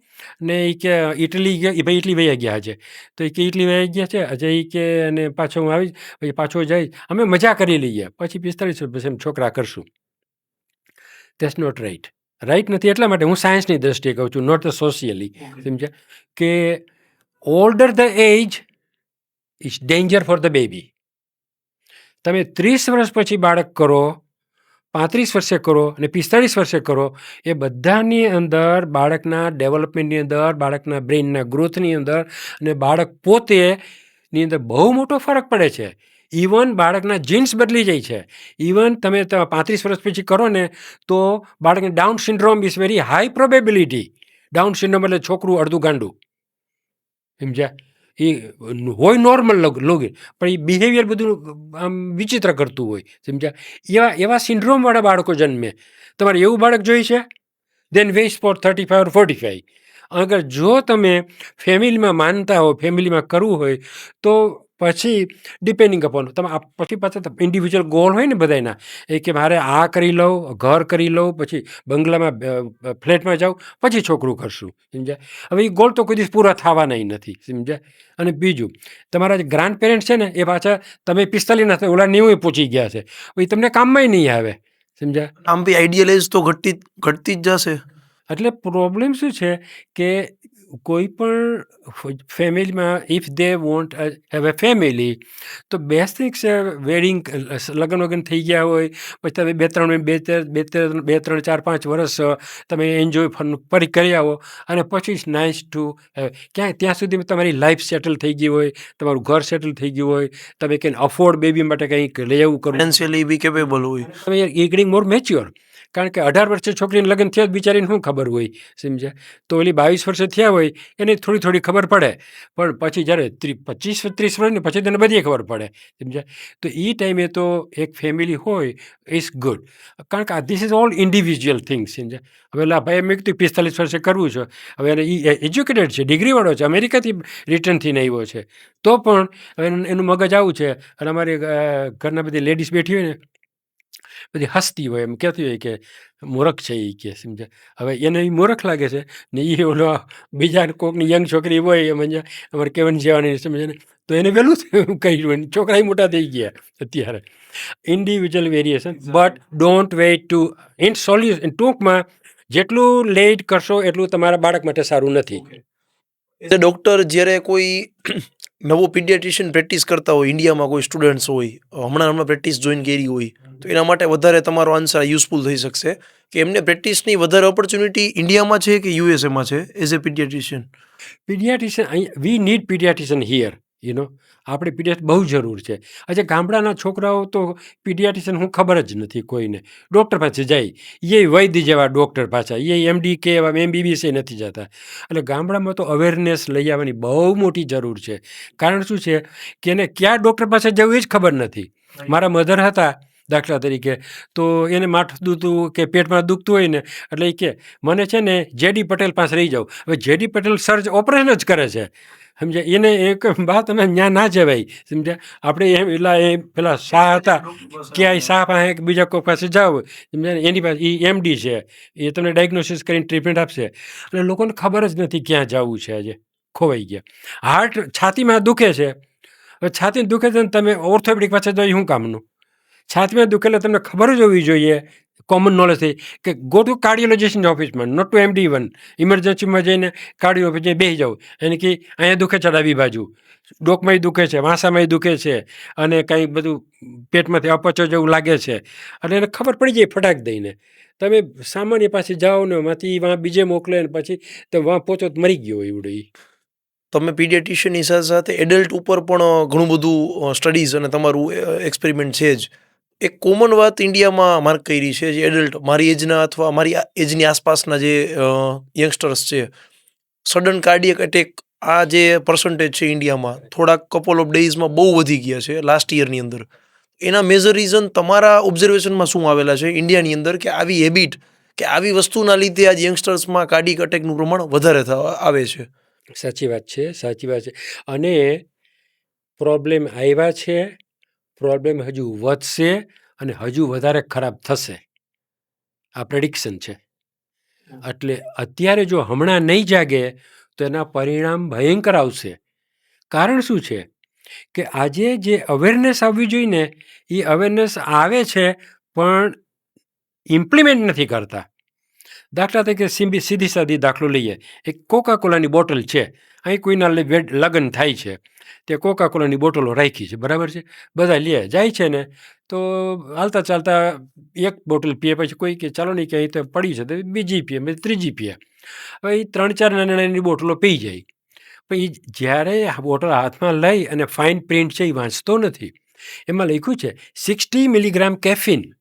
ને એ કે ઇટલી ગયા, એ ભાઈ ઇટલી વહી ગયા છે, તો એ કે ઇટલી વહી ગયા છે અજય, એ કે અને પાછો હું આવીશ, પછી પાછો જઈશ, અમે મજા કરી લઈએ, પછી 45 વર્ષ પછી છોકરા કરશું. That's not right. રાઈટ નથી. એટલા માટે હું સાયન્સની દ્રષ્ટિએ કહું છું, નોટ ધ સોશિયલી, સમજ્યા? કે older the age is danger for the baby. તમે 30 વર્ષ પછી બાળક કરો, 35 વર્ષે કરો અને 45 વર્ષે કરો, એ બધાની અંદર બાળકના ડેવલપમેન્ટની અંદર, બાળકના બ્રેઇનના ગ્રોથની અંદર અને બાળક પોતેની અંદર બહુ મોટો ફરક પડે છે. ઇવન બાળકના જીન્સ બદલી જાય છે. ઇવન તમે 35 વર્ષ પછી કરો ને તો બાળકને down syndrome is very high probability. Down syndrome એટલે છોકરું અડધું ગાંડું, સમજ્યા? એ હોય નોર્મલ લોગી, પણ એ બિહેવિયર બધું આમ વિચિત્ર કરતું હોય, સમજ્યા? એવા સિન્ડ્રોમવાળા બાળકો જન્મે. તમારે એવું બાળક જોઈએ છે? દેન વેઇટ ફોર 35 or 45. અગર જો તમે ફેમિલીમાં માનતા હો, ફેમિલીમાં કરવું હોય, તો પછી ડિપેન્ડિંગ અપોન પછી પાછા ઇન્ડિવિજ્યુઅલ ગોલ હોય ને બધાના એ કે મારે આ કરી લઉં, ઘર કરી લઉં, પછી બંગલામાં ફ્લેટમાં જાઉં, પછી છોકરું કરશું, સમજ્યા? હવે એ ગોલ તો કોઈ દિવસ પૂરા થવાના નથી, સમજ્યા? અને બીજું, તમારા જે ગ્રાન્ડ પેરેન્ટ્સ છે ને એ પાછા તમે 45 ઓલા 90 પહોંચી ગયા છે, એ તમને કામમાંય નહીં આવે, સમજ્યા? આમ બી આઈડિયલ એજ તો ઘટતી જ જશે. એટલે પ્રોબ્લેમ શું છે કે કોઈ પણ ફેમિલીમાં if they want have a family તો બેસ્ટ થિંગ છે વેડિંગ, લગ્ન થઈ ગયા હોય પછી તમે 2-3 4-5 વર્ષ તમે એન્જોય ફરી કરી આવો અને પછી ઇટ્સ નાઇસ ટુ ક્યાંય ત્યાં સુધી તમારી લાઈફ સેટલ થઈ ગઈ હોય, તમારું ઘર સેટલ થઈ ગયું હોય, તમે કંઈ અફોર્ડ બેબી માટે કંઈક લેવું કરવું, ફાઇનાન્શિયલી બી કેપેબલ હોય. તમે ગેટિંગ મોર મેચ્યોર. કારણ કે 18 વર્ષે છોકરીને લગ્ન થયા બિચારીને શું ખબર હોય, સમજ્યા? તો ઓલી 22 વર્ષે થયા હોય એને થોડી ખબર પડે, પણ પછી જ્યારે 25-30 વર્ષ ને પછી તેને બધી ખબર પડે, સમજ્યા? તો એ ટાઈમે તો એક ફેમિલી હોય ઇઝ ગુડ, કારણ કે this is all individual things, સમજ્યા? હવે ભાઈ મેં કીધું 45 વર્ષે કરવું છે, હવે એને એ એજ્યુકેટેડ છે, ડિગ્રીવાળો છે, અમેરિકાથી રિટર્ન થઈને આવ્યો છે, તો પણ હવે એનું મગજ આવું છે. અને અમારી ઘરના બધી લેડીઝ બેઠી હોય ને બધી હસતી હોય, એમ કહેતી હોય કે મૂર્ખ છે એ, કે સમજ્યા? હવે એને એ મૂર્ખ લાગે છે ને એ ઓલો બીજા કોઈકની યંગ છોકરી હોય એમ અમારે કહેવાની જવાની, સમજે ને? તો એને વહેલું કહ્યું, છોકરા મોટા થઈ ગયા અત્યારે. Individual variation, but don't wait to ટૂંકમાં જેટલું લેટ કરશો એટલું તમારા બાળક માટે સારું નથી. એઝ અ ડૉક્ટર જ્યારે કોઈ નવો પીડિયાટ્રિશિયન પ્રેક્ટિસ કરતા હોય, ઇન્ડિયામાં કોઈ સ્ટુડન્ટ્સ હોય, હમણાં પ્રેક્ટિસ જોઈન કરી હોય, તો એના માટે વધારે તમારો આન્સર યુઝફુલ થઈ શકશે કે એમને પ્રેક્ટિસની વધારે ઓપોર્ચ્યુનિટી ઇન્ડિયામાં છે કે યુએસએમાં છે as a paediatrician? Paediatrician, we need paediatrician here, આપણે પીડિયાટ્રિશિયન બહુ જરૂર છે. આજે ગામડાના છોકરાઓ તો પીડિયાટ્રિશિયન હું ખબર જ નથી કોઈને, ડૉક્ટર પાસે જાય એ વૈદ્ય જેવા ડૉક્ટર પાછા, એ એમડી કે એવા MBBS નથી જતા. એટલે ગામડામાં તો અવેરનેસ લઈ આવવાની બહુ મોટી જરૂર છે. કારણ શું છે કે એને ક્યાં ડૉક્ટર પાસે જવું એ જ ખબર નથી. મારા મધર હતા દાખલા તરીકે, તો એને માથું દુખતું કે પેટમાં દુખતું હોય ને એટલે એ કે મને છે ને JD પટેલ પાસે રહી જાઉં. હવે JD પટેલ સર્જ ઓપરેશન જ કરે છે, સમજ્યા? એને એક બા તમે ત્યાં ના જવાય, સમજ્યા? આપણે એમ પેલા શાહ હતા ક્યાંય શાહ પાસે બીજા કોઈ પાસે જાઓ, સમજ્યા? એની પાસે એ MD છે, એ તમને ડાયગ્નોસિસ કરીને ટ્રીટમેન્ટ આપશે. અને લોકોને ખબર જ નથી ક્યાં જવું છે, આજે ખોવાઈ ગયા. હાર્ટ છાતીમાં દુખે છે, હવે છાતી દુખે છે ને તમે ઓર્થોપેડિક પાસે જાઓ, શું કામનું? છાતીમાં દુખેલા તમને ખબર જ હોવી જોઈએ, કોમન નોલેજથી, કે ગો ટુ કાર્ડિયોલોજિસ્ટની ઓફિસમાં, નોટ ટુ MD1. ઇમરજન્સીમાં જઈને કાર્ડિયો ઓફિસ બેસી જાઓ, એને કે અહીંયા દુખે છે ડાબી બાજુ, ડોકમાંય દુખે છે, વાંસામાંય દુખે છે, અને કંઈ બધું પેટમાંથી અપચો જેવું લાગે છે, અને એને ખબર પડી જાય ફટાક દઈને. તમે સામાન્ય પાસે જાઓ ને એમાંથી વાં બીજે મોકલે ને પછી તમે વાં પહોંચો તો મરી ગયો એવડો એ. તમે પીડિયાટ્રિશિયનની સાથે સાથે એડલ્ટ ઉપર પણ ઘણું બધું સ્ટડીઝ અને તમારું એક્સપેરિમેન્ટ છે જ. એક કોમન વાત ઇન્ડિયામાં માર્ક કરી છે, જે એડલ્ટ મારી એજના અથવા મારી એજની આસપાસના જે યંગસ્ટર્સ છે, સડન કાર્ડિયક એટેક, આ જે પર્સન્ટેજ છે ઇન્ડિયામાં થોડાક કપલ ઓફ ડેઝમાં બહુ વધી ગયા છે લાસ્ટ યરની અંદર. એના મેજર રીઝન તમારા ઓબ્ઝર્વેશનમાં શું આવેલા છે ઇન્ડિયાની અંદર કે આવી હેબિટ કે આવી વસ્તુના લીધે આજ યંગસ્ટર્સમાં કાર્ડિયક અટેકનું પ્રમાણ વધારે આવે છે? સાચી વાત છે, સાચી વાત છે. અને પ્રોબ્લેમ આવ્યા છે, પ્રોબ્લેમ હજુ વધશે અને હજુ વધારે ખરાબ થશે, આ પ્રેડિક્શન છે. એટલે અત્યારે જો હમણાં નહીં જાગે તો એના પરિણામ ભયંકર આવશે. કારણ શું છે કે આજે જે અવેરનેસ આવવી જોઈએ ને એ અવેરનેસ આવે છે પણ ઇમ્પ્લિમેન્ટ નથી કરતા. દાખલા તરીકે સીધી સાદી દાખલો લઈએ, એક કોકાકોલાની બોટલ છે, અહીં કોઈના લગ્ન થાય છે, તે કોકાકોલાની બોટલો રાખી છે, બરાબર છે? બધા લે જાય છે ને તો હાલતા ચાલતા એક બોટલ પીએ, પછી કોઈ કે ચાલો નહીં કે અહીં તો પડી છે તો બીજી પીએ, ત્રીજી પીએ. હવે એ 3-4 નાની બોટલો પી જાય. પણ એ જ્યારે બોટલ હાથમાં લઈ અને ફાઇન પ્રિન્ટ છે એ વાંચતો નથી. એમાં લખ્યું છે 60 મિલીગ્રામ કેફીન.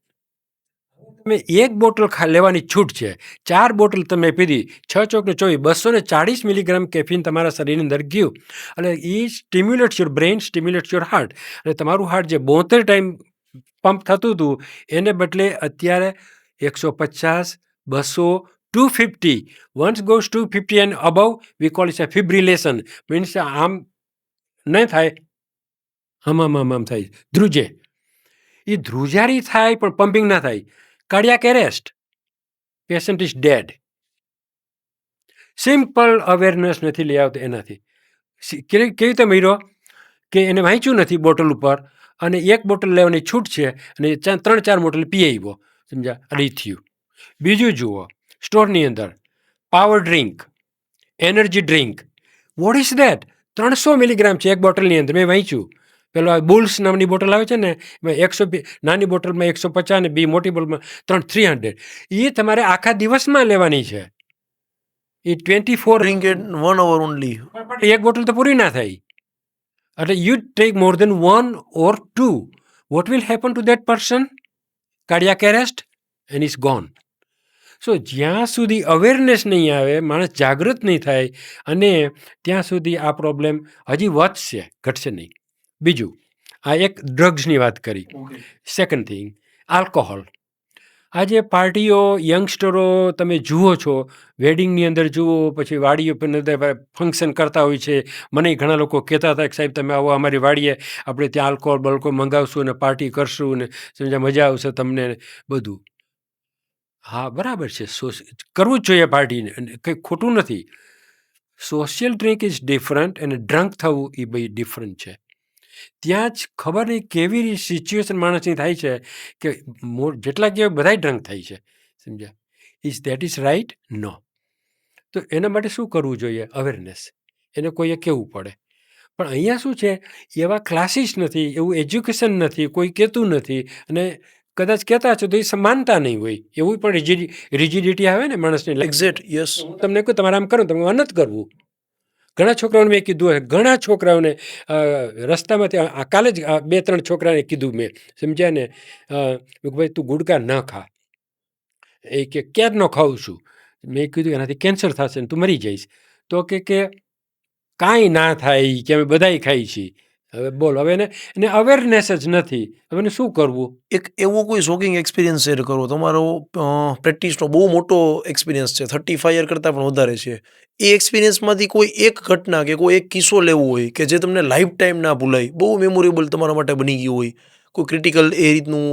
તમે એક બોટલ લેવાની છૂટ છે, 4 બોટલ તમે પીધી, 6 ચોક 24, 240 મિલીગ્રામ કેફીન તમારા શરીરની અંદર ગયું. એટલે એ સ્ટિમ્યુલેટ્સ યોર બ્રેઇન, સ્ટિમ્યુલેટ્સ યોર હાર્ટ. અને તમારું હાર્ટ જે 72 ટાઈમ પંપ થતું હતું એને બદલે અત્યારે 150, 200, 250. Once goes 250 and above we call it fibrillation. Means આમ નહીં થાય આમ થાય, ધ્રુજે. એ ધ્રુજારી થાય પણ પમ્પિંગ ના થાય. Cardiac arrest, patient is dead. Simple awareness નથી લઈ આવતો એનાથી. કેવી રીતે મર્યો કે એને વાંચ્યું નથી બોટલ ઉપર, અને એક બોટલ લેવાની છૂટ છે અને 3-4 બોટલ પી આવ્યો, સમજ્યા, અને એ થયું. બીજું જુઓ, સ્ટોરની અંદર power drink, energy drink, what is that? 300 milligram છે એક બોટલની અંદર. મેં વાંચ્યું. પેલો આ બુલ્સ નામની બોટલ આવે છે ને, એમાં 100, નાની બોટલમાં 150 ને બી મોટી બોટલમાં 300. એ તમારે આખા દિવસમાં લેવાની છે. એ 24 ડ્રિંક એટ 1 hour ઓનલી. એક બોટલ તો પૂરી ના થાય. એટલે you take more than 1 or 2, what will happen to that person? Cardiac arrest and is gone. So જ્યાં સુધી અવેરનેસ નહીં આવે, માણસ જાગૃત નહીં થાય, અને ત્યાં સુધી આ પ્રોબ્લેમ હજી વધશે, ઘટશે નહીં. બીજું, આ એક ડ્રગ્સની વાત કરી. Second thing, alcohol. આજે પાર્ટીઓ, યંગસ્ટરો તમે જુઓ છો, વેડિંગની અંદર જુઓ, પછી વાડીઓ ફંક્શન કરતા હોય છે. મને ઘણા લોકો કહેતા હતા કે સાહેબ તમે આવો અમારી વાડીએ, આપણે ત્યાં આલ્કોહોલ બલ્કોહોલ મંગાવશું ને પાર્ટી કરશું ને, સમજા, મજા આવશે તમને બધું. હા, બરાબર છે, કરવું જ જોઈએ પાર્ટીને, કંઈ ખોટું નથી. સોશિયલ ડ્રિંક ઇઝ ડિફરન્ટ અને ડ્રંક થવું એ બી ડિફરન્ટ છે. ત્યાં જ ખબર નહીં કેવી સિચ્યુએશન માણસની થાય છે કે જેટલા કહેવાય બધા ડ્રંક થાય છે, સમજ્યા. Is that is right? No. તો એના માટે શું કરવું જોઈએ? અવેરનેસ. એને કોઈએ કહેવું પડે. પણ અહીંયા શું છે, એવા ક્લાસીસ નથી, એવું એજ્યુકેશન નથી, કોઈ કહેતું નથી, અને કદાચ કહેતા છો તો એ માનતા નહીં હોય. એવું પણ રિજિડિટી આવે ને માણસને. Exact, yes. તમને કહું તમારે આમ કરો, તમે નથી કરવું. ઘણા છોકરાઓને મેં કીધું, ઘણા છોકરાઓને રસ્તામાંથી કાલે જ 2-3 છોકરાને કીધું મેં, સમજ્યા ને, ભાઈ તું ગુટકા ન ખા. એ કે ક્યારે ન ખાઉં છું. મેં કીધું એનાથી કેન્સર થશે ને તું મરી જઈશ. તો કે કાંઈ ના થાય, કે અમે બધાય ખાઈ છીએ. હવે બોલ, હવે એને અવેરનેસ જ નથી. હવે એને શું કરવું? એક એવો કોઈ શોકિંગ એક્સપિરિયન્સ શેર કરો. તમારો પ્રેક્ટિસનો બહુ મોટો એક્સપિરિયન્સ છે, 35 યર કરતાં પણ વધારે છે. એ એક્સપિરિયન્સમાંથી કોઈ એક ઘટના કે કોઈ એક કિસ્સો લેવો હોય કે જે તમને લાઈફ ટાઈમ ના ભૂલાય, બહુ મેમોરેબલ તમારા માટે બની ગયું હોય, કોઈ ક્રિટિકલ એ રીતનું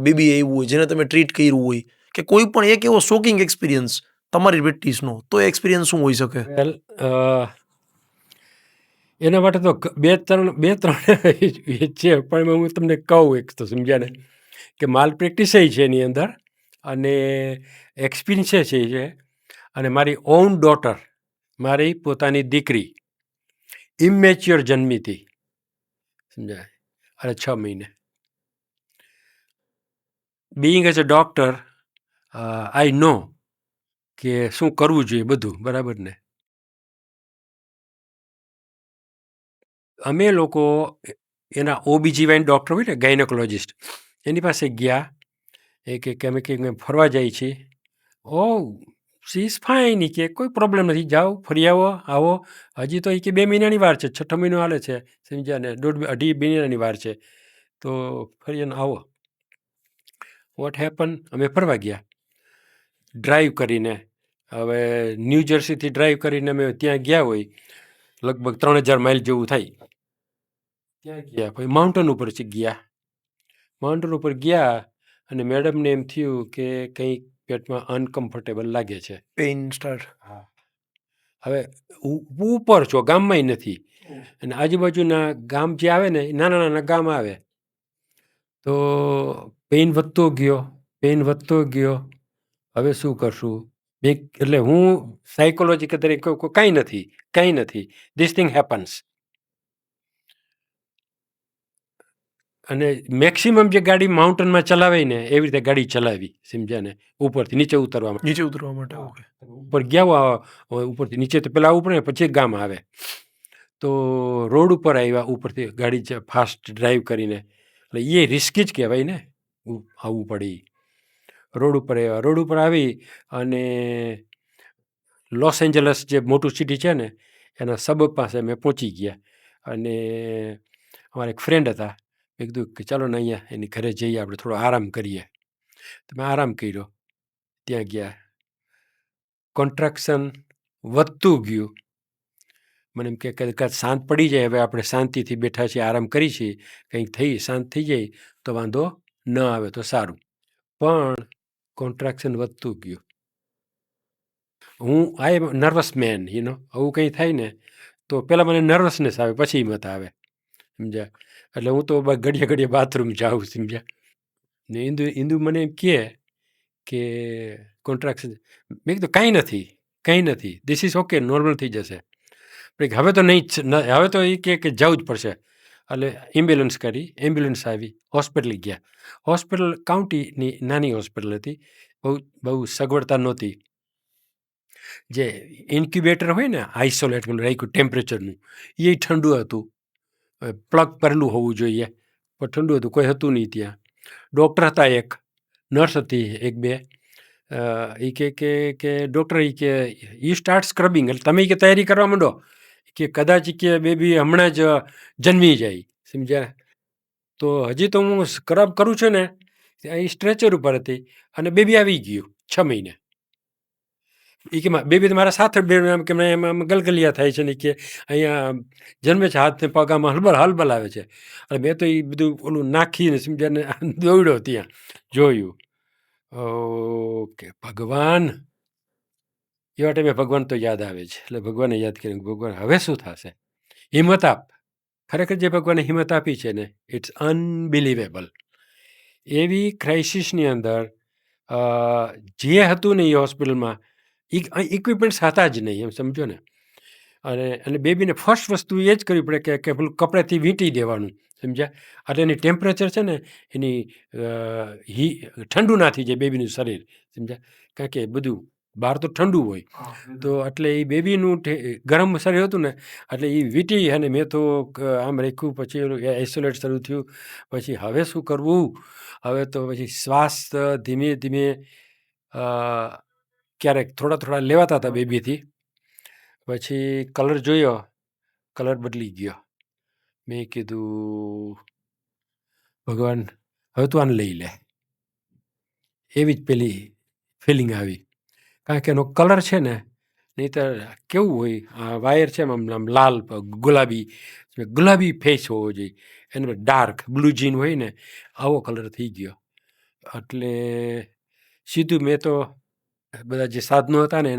બેબી આવ્યું હોય જેને તમે ટ્રીટ કર્યું હોય, કે કોઈ પણ એક એવો શોકિંગ એક્સપિરિયન્સ તમારી પ્રેક્ટિસનો, તો એક્સપિરિયન્સ શું હોઈ શકે? વેલ, એના માટે તો બે ત્રણ છે, પણ હું તમને કહું એક તો, સમજ્યા ને, કે માલ પ્રેક્ટિસ છે એની અંદર, અને એક્સપિરિયન્સ છે. અને મારી ઓન ડોટર, મારી પોતાની દીકરી ઇમેચ્યોર જન્મી હતી, સમજાય, અને 6 મહિને. બિંગ એઝ અ ડૉક્ટર, આઈ નો કે શું કરવું જોઈએ બધું, બરાબર ને. અમે લોકો એના OB-GYN ડૉક્ટર હોય ને, ગાયનેકોલોજિસ્ટ, એની પાસે ગયા. એ કે અમે કંઈક ફરવા જાય છીએ. ઓ સી ઇઝ ફાઇન, કે કોઈ પ્રોબ્લેમ નથી, જાઓ ફરી આવો. હજી તો એ કે 2 મહિનાની વાર છે, 6ઠો મહિનો હાલે છે, સમજ્યા ને, 2.5 મહિનાની વાર છે, તો ફરી આવો. What happen? અમે ફરવા ગયા ડ્રાઈવ કરીને. હવે ન્યૂ જર્સીથી ડ્રાઈવ કરીને અમે ત્યાં ગયા હોય, લગભગ 3000 માઇલ જેવું થાય. ત્યાં ગયા, પછી માઉન્ટેન ઉપર ગયા, અને મેડમને એમ થયું કે કંઈક પેટમાં અનકમ્ફર્ટેબલ લાગે છે. Pain start. હા. હવે ઉપર છો, ગામમાંય નથી, અને આજુબાજુના ગામ જે આવે ને, નાના નાના ગામ આવે. તો પેઇન વધતો ગયો. હવે શું કરશું? એટલે હું સાયકોલોજી તરીકે કાંઈ નથી, ધીસ થિંગ હેપન્સ. અને મેક્સિમમ જે ગાડી માઉન્ટેનમાં ચલાવે ને, એવી રીતે ગાડી ચલાવી, સમજ્યા ને, ઉપરથી નીચે ઉતરવા માટે. ઓકે. ઉપર ગયા, ઉપરથી નીચે તો પેલા આવવું પડે ને, પછી ગામ આવે. તો રોડ ઉપર આવ્યા, ઉપરથી ગાડી ફાસ્ટ ડ્રાઈવ કરીને. એટલે એ રિસ્કી જ કહેવાય ને, આવવું પડે. રોડ ઉપર આવી અને લોસ એન્જલસ જે મોટું સિટી છે ને, એના સબબ પાસે અમે પહોંચી ગયા. અને અમારા એક ફ્રેન્ડ હતા, મેં કીધું કે ચાલો ને અહીંયા એની ઘરે જઈએ, આપણે થોડો આરામ કરીએ. તો મેં આરામ કર્યો. ત્યાં ગયા, કોન્ટ્રાક્શન વધતું ગયું. મને એમ કે કદાચ શાંત પડી જાય, હવે આપણે શાંતિથી બેઠા છીએ, આરામ કરી છીએ, કંઈક શાંત થઈ જાય તો વાંધો ન આવે તો સારું. પણ કોન્ટ્રાક્શન વધતું ગયું. આઈ એમ નર્વસ મેન, આવું કંઈ થાય ને તો પહેલાં મને નર્વસનેસ આવે, પછી હિંમત આવે, સમજ્યા. એટલે હું તો ઘડીએ ઘડીએ બાથરૂમ જાઉં, સમજ્યા. ને ઇન્દુ મને એમ કે કોન્ટ્રાક્શન, મેં કીધું કંઈ નથી, ધીસ ઇઝ ઓકે, નોર્મલ થઈ જશે. હવે તો નહીં, હવે તો એ કે જવું જ પડશે. એટલે એમ્બ્યુલન્સ આવી, હોસ્પિટલ ગયા. હોસ્પિટલ કાઉન્ટીની નાની હોસ્પિટલ હતી, બહુ સગવડતા નહોતી. જે ઇન્ક્યુબેટર હોય ને, આઇસોલેટ રાખ્યું ટેમ્પરેચરનું, એ ઠંડુ હતું. પ્લગ કરેલું હોવું જોઈએ, પણ ઠંડુ હતું, કોઈ હતું નહીં ત્યાં. ડૉક્ટર હતા, એક નર્સ હતી, એક બે. એ કે ડૉક્ટર કે યુ સ્ટાર્ટ સ્ક્રબિંગ, એટલે તમે કે તૈયારી કરવા માંડો, કે કદાચ કે બેબી હમણાં જ જન્મી જાય, સમજ્યા. તો હજી તો હું સ્ક્રબ કરું છું ને, એ સ્ટ્રેચર ઉપર હતી અને બેબી આવી ગયું 6 મહિને. એ કે બેબી મારા સાથે કે એમાં ગલગલિયા થાય છે ને, કે અહીંયા જન્મે છે, હાથ ને પગ આમાં હલબલ આવે છે. અને મેં તો એ બધું ઓલું નાખીને, સમજ્યાને દોડ્યો ત્યાં, જોયું. ઓકે ભગવાન, એવા ટાઈમે ભગવાન તો યાદ આવે છે. એટલે ભગવાનને યાદ કરીને, ભગવાન હવે શું થશે, હિંમત આપ. ખરેખર જે ભગવાને હિંમત આપી છે ને, ઇટ્સ અનબિલિવેબલ. એવી ક્રાઇસિસની અંદર જે હતું ને એ હોસ્પિટલમાં ઇક્વિપમેન્ટ્સ હતા જ નહીં, એમ સમજો ને. અને બેબીને ફર્સ્ટ વસ્તુ એ જ કરવી પડે કે પેલું કપડાથી વીંટી દેવાનું, સમજ્યા. એટલે એની ટેમ્પરેચર છે ને, એની ઠંડુ ના થઈ જાય બેબીનું શરીર, સમજ્યા. કારણ કે બધું બહાર તો ઠંડુ હોય, તો એટલે એ બેબીનું ગરમ શરીર હતું ને, એટલે એ વીંટી. અને મેં તો આમ રાખ્યું, પછી આઇસોલેટ શરૂ થયું. પછી હવે શું કરવું, હવે તો પછી શ્વાસ ધીમે ધીમે ક્યારેક થોડા લેવાતા હતા બેબીથી. પછી કલર જોયો, કલર બદલી ગયો. મેં કીધું ભગવાન હવે તું આને લઈ લે. એવી જ પેલી ફિલિંગ આવી, કારણ કે એનો કલર છે ને, નહીં તો કેવું હોય, આ વાયર છે આમ લાલ ગુલાબી ફેસ હોવો જોઈએ, એને ડાર્ક બ્લુ જીન હોય ને, આવો કલર થઈ ગયો. એટલે સીધું મેં તો બધા જે સાધનો હતા ને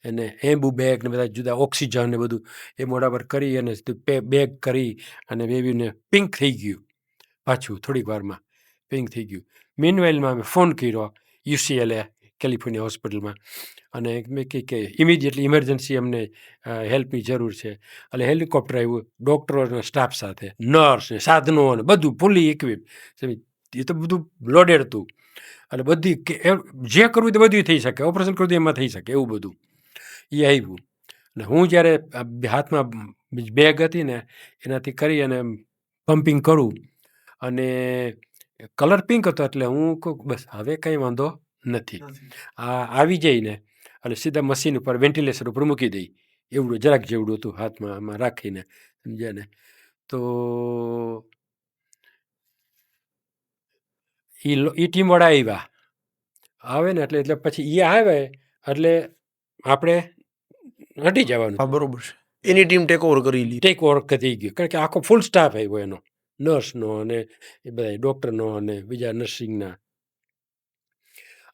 એને એમ્બુ બેગ ને બધા જુદા ઓક્સિજન ને બધું એ મોઢા પર કરી અને બેગ કરી અને બેબીને પિંક થઈ ગયું. પાછું થોડીક વારમાં પિંક થઈ ગયું. મીનવાઇલમાં અમે ફોન કર્યો UCLA કેલિફોર્નિયા હોસ્પિટલમાં, અને મેં કહી કે ઇમિડિયેટલી ઇમરજન્સી અમને હેલ્પની જરૂર છે. એટલે હેલિકોપ્ટર આવ્યું, ડૉક્ટરોના સ્ટાફ સાથે, નર્સ ને સાધનો ને બધું ફૂલી ઇક્વિપ. એ તો બધું લોડેડ હતું. એટલે બધી જે કરવું તે બધું થઈ શકે, ઓપરેશન કરવું એમાં થઈ શકે, એવું બધું એ આવ્યું. ને હું જ્યારે હાથમાં બેગ હતી ને, એનાથી કરી અને પમ્પિંગ કરું, અને કલર પિંક હતો. એટલે હું કહું બસ હવે કંઈ વાંધો નથી, આ આવી જઈને એટલે સીધા મશીન ઉપર વેન્ટિલેશન ઉપર મૂકી દઈ. એવડું જરાક જેવડું હતું, હાથમાં આમાં રાખીને, સમજ્યા ને. તો એ ટીમવાળા આવે ને, એટલે પછી એ આવે એટલે આપણે હટી જવાનું. હા બરોબર છે, એની ટીમ ટેક ઓવર કરી લી. ટેક ઓવર થઈ ગયું, કારણ કે આખો ફૂલ સ્ટાફ આવ્યો એનો, નર્સનો અને એ બધા ડૉક્ટરનો અને બીજા નર્સિંગના.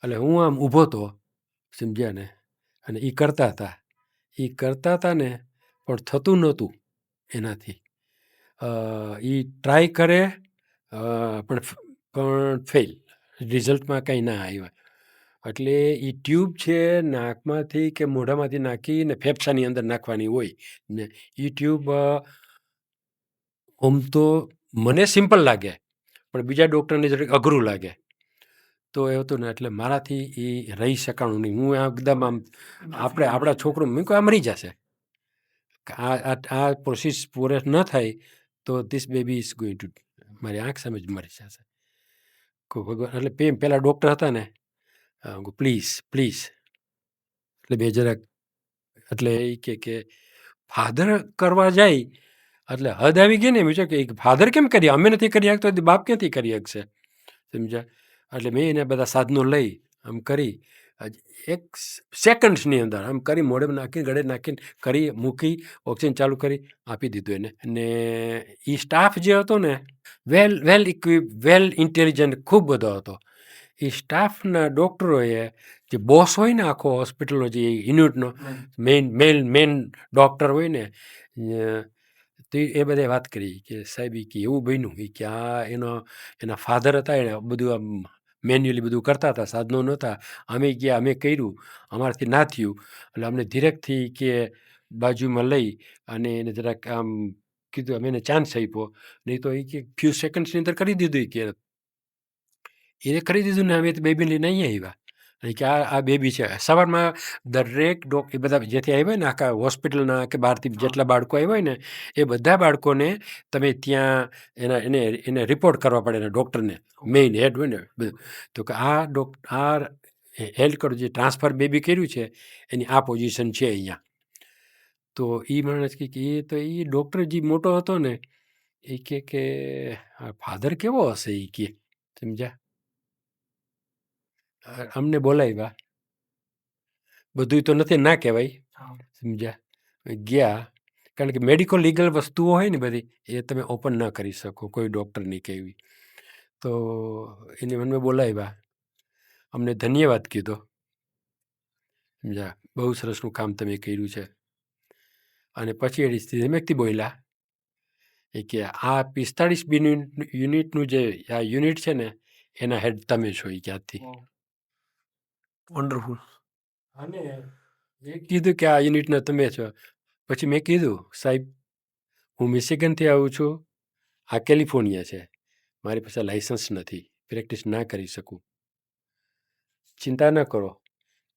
એટલે હું આમ ઊભો તો, સમજ્યા ને, અને એ કરતા હતા ને, પણ થતું નહોતું એનાથી. એ ટ્રાય કરે પણ ફેલ, રિઝલ્ટમાં કંઈ ના આવ્યા. એટલે એ ટ્યુબ છે નાકમાંથી કે મોઢામાંથી નાખીને ફેફસાની અંદર નાખવાની હોય ને. એ ટ્યુબ આમ તો મને સિમ્પલ લાગે, પણ બીજા ડૉક્ટરને જરાક અઘરું લાગે. તો એ હતું ને, એટલે મારાથી એ રહી શકાણું નહીં. હું એકદમ આમ આપણા છોકરો મેં કહું આ મરી જશે, આ પ્રોસેસ પૂરે ન થાય તો this baby is going to, મારી આંખ સામે જ મરી જશે. ભગવાન. એટલે પેલા ડૉક્ટર હતા ને, પ્લીઝ એટલે બે જરાક, એટલે એ કે ફાધર કરવા જાય એટલે હદ આવી ગઈ ને. વિચાર કે ફાધર કેમ કરીએ, અમે નથી કરી શકતો, બાપ ક્યાંથી કરી શકશે, સમજ્યા. એટલે મેં એને બધા સાધનો લઈ આમ કરી એક સેકન્ડ્સની અંદર આમ કરી મોઢે નાખી ગળે નાખીને કરી મૂકી ઓક્સિજન ચાલુ કરી આપી દીધું એને. અને એ સ્ટાફ જે હતો ને વેલ ઇક્વિપ વેલ ઇન્ટેલિજન્ટ ખૂબ બધો હતો. એ સ્ટાફના ડૉક્ટરોએ જે બોસ હોય ને આખો હોસ્પિટલનો જે યુનિટનો મેઇન ડૉક્ટર હોય ને તો એ બધે વાત કરી કે સાહેબ કે એવું બન્યું કે આ એના ફાધર હતા એને બધું આમ મેન્યુઅલી બધું કરતા હતા, સાધનો નહોતા. અમે ગયા, અમે કર્યું, અમારાથી ના થયું એટલે અમને ધીરેકથી કે બાજુમાં લઈ અને એને જરાક આમ કીધું, અમે એને ચાન્સ આપ્યો. નહીં તો એ કે ફ્યુ સેકન્ડ્સની અંદર કરી દીધું કે એને કરી દીધું ને અમે બેબી લઈને અહીંયા આવ્યા. અને કે આ બેબી છે. સવારમાં દરેક એ બધા જેથી આવ્યા હોય ને આખા હોસ્પિટલના કે બહારથી જેટલા બાળકો આવ્યા હોય ને એ બધા બાળકોને તમે ત્યાં એને રિપોર્ટ કરવા પડે એના ડૉક્ટરને, મેઇન હેડ હોય ને બધું. તો કે આ હેલ્થ કરો જે ટ્રાન્સફર બેબી કર્યું છે એની આ પોઝિશન છે અહીંયા. તો એ માણસ કે એ તો એ ડૉક્ટર જે મોટો હતો ને એ કે ફાધર કેવો હશે એ કે સમજ્યા. અમને બોલાવ્યા, બધું તો નથી ના કહેવાય સમજ્યા. ગયા, કારણ કે મેડિકલ લીગલ વસ્તુઓ હોય ને બધી એ તમે ઓપન ના કરી શકો કોઈ ડૉક્ટરની કહેવી. તો એને મને બોલાવ્યા, અમને ધન્યવાદ કીધો સમજ્યા, બહુ સરસનું કામ તમે કર્યું છે. અને પછી એની સ્થિતિ બોલ્યા એ કે આ 45 યુનિટનું જે આ યુનિટ છે ને એના હેડ તમે છો એ ક્યાંથી. વન્ડરફુલ. અને એ કીધું કે આ યુનિટના તમે છો. પછી મેં કીધું સાહેબ હું મિશિગનથી આવું છું, આ કેલિફોર્નિયા છે, મારી પાસે લાઇસન્સ નથી, પ્રેક્ટિસ ના કરી શકું. ચિંતા ન કરો,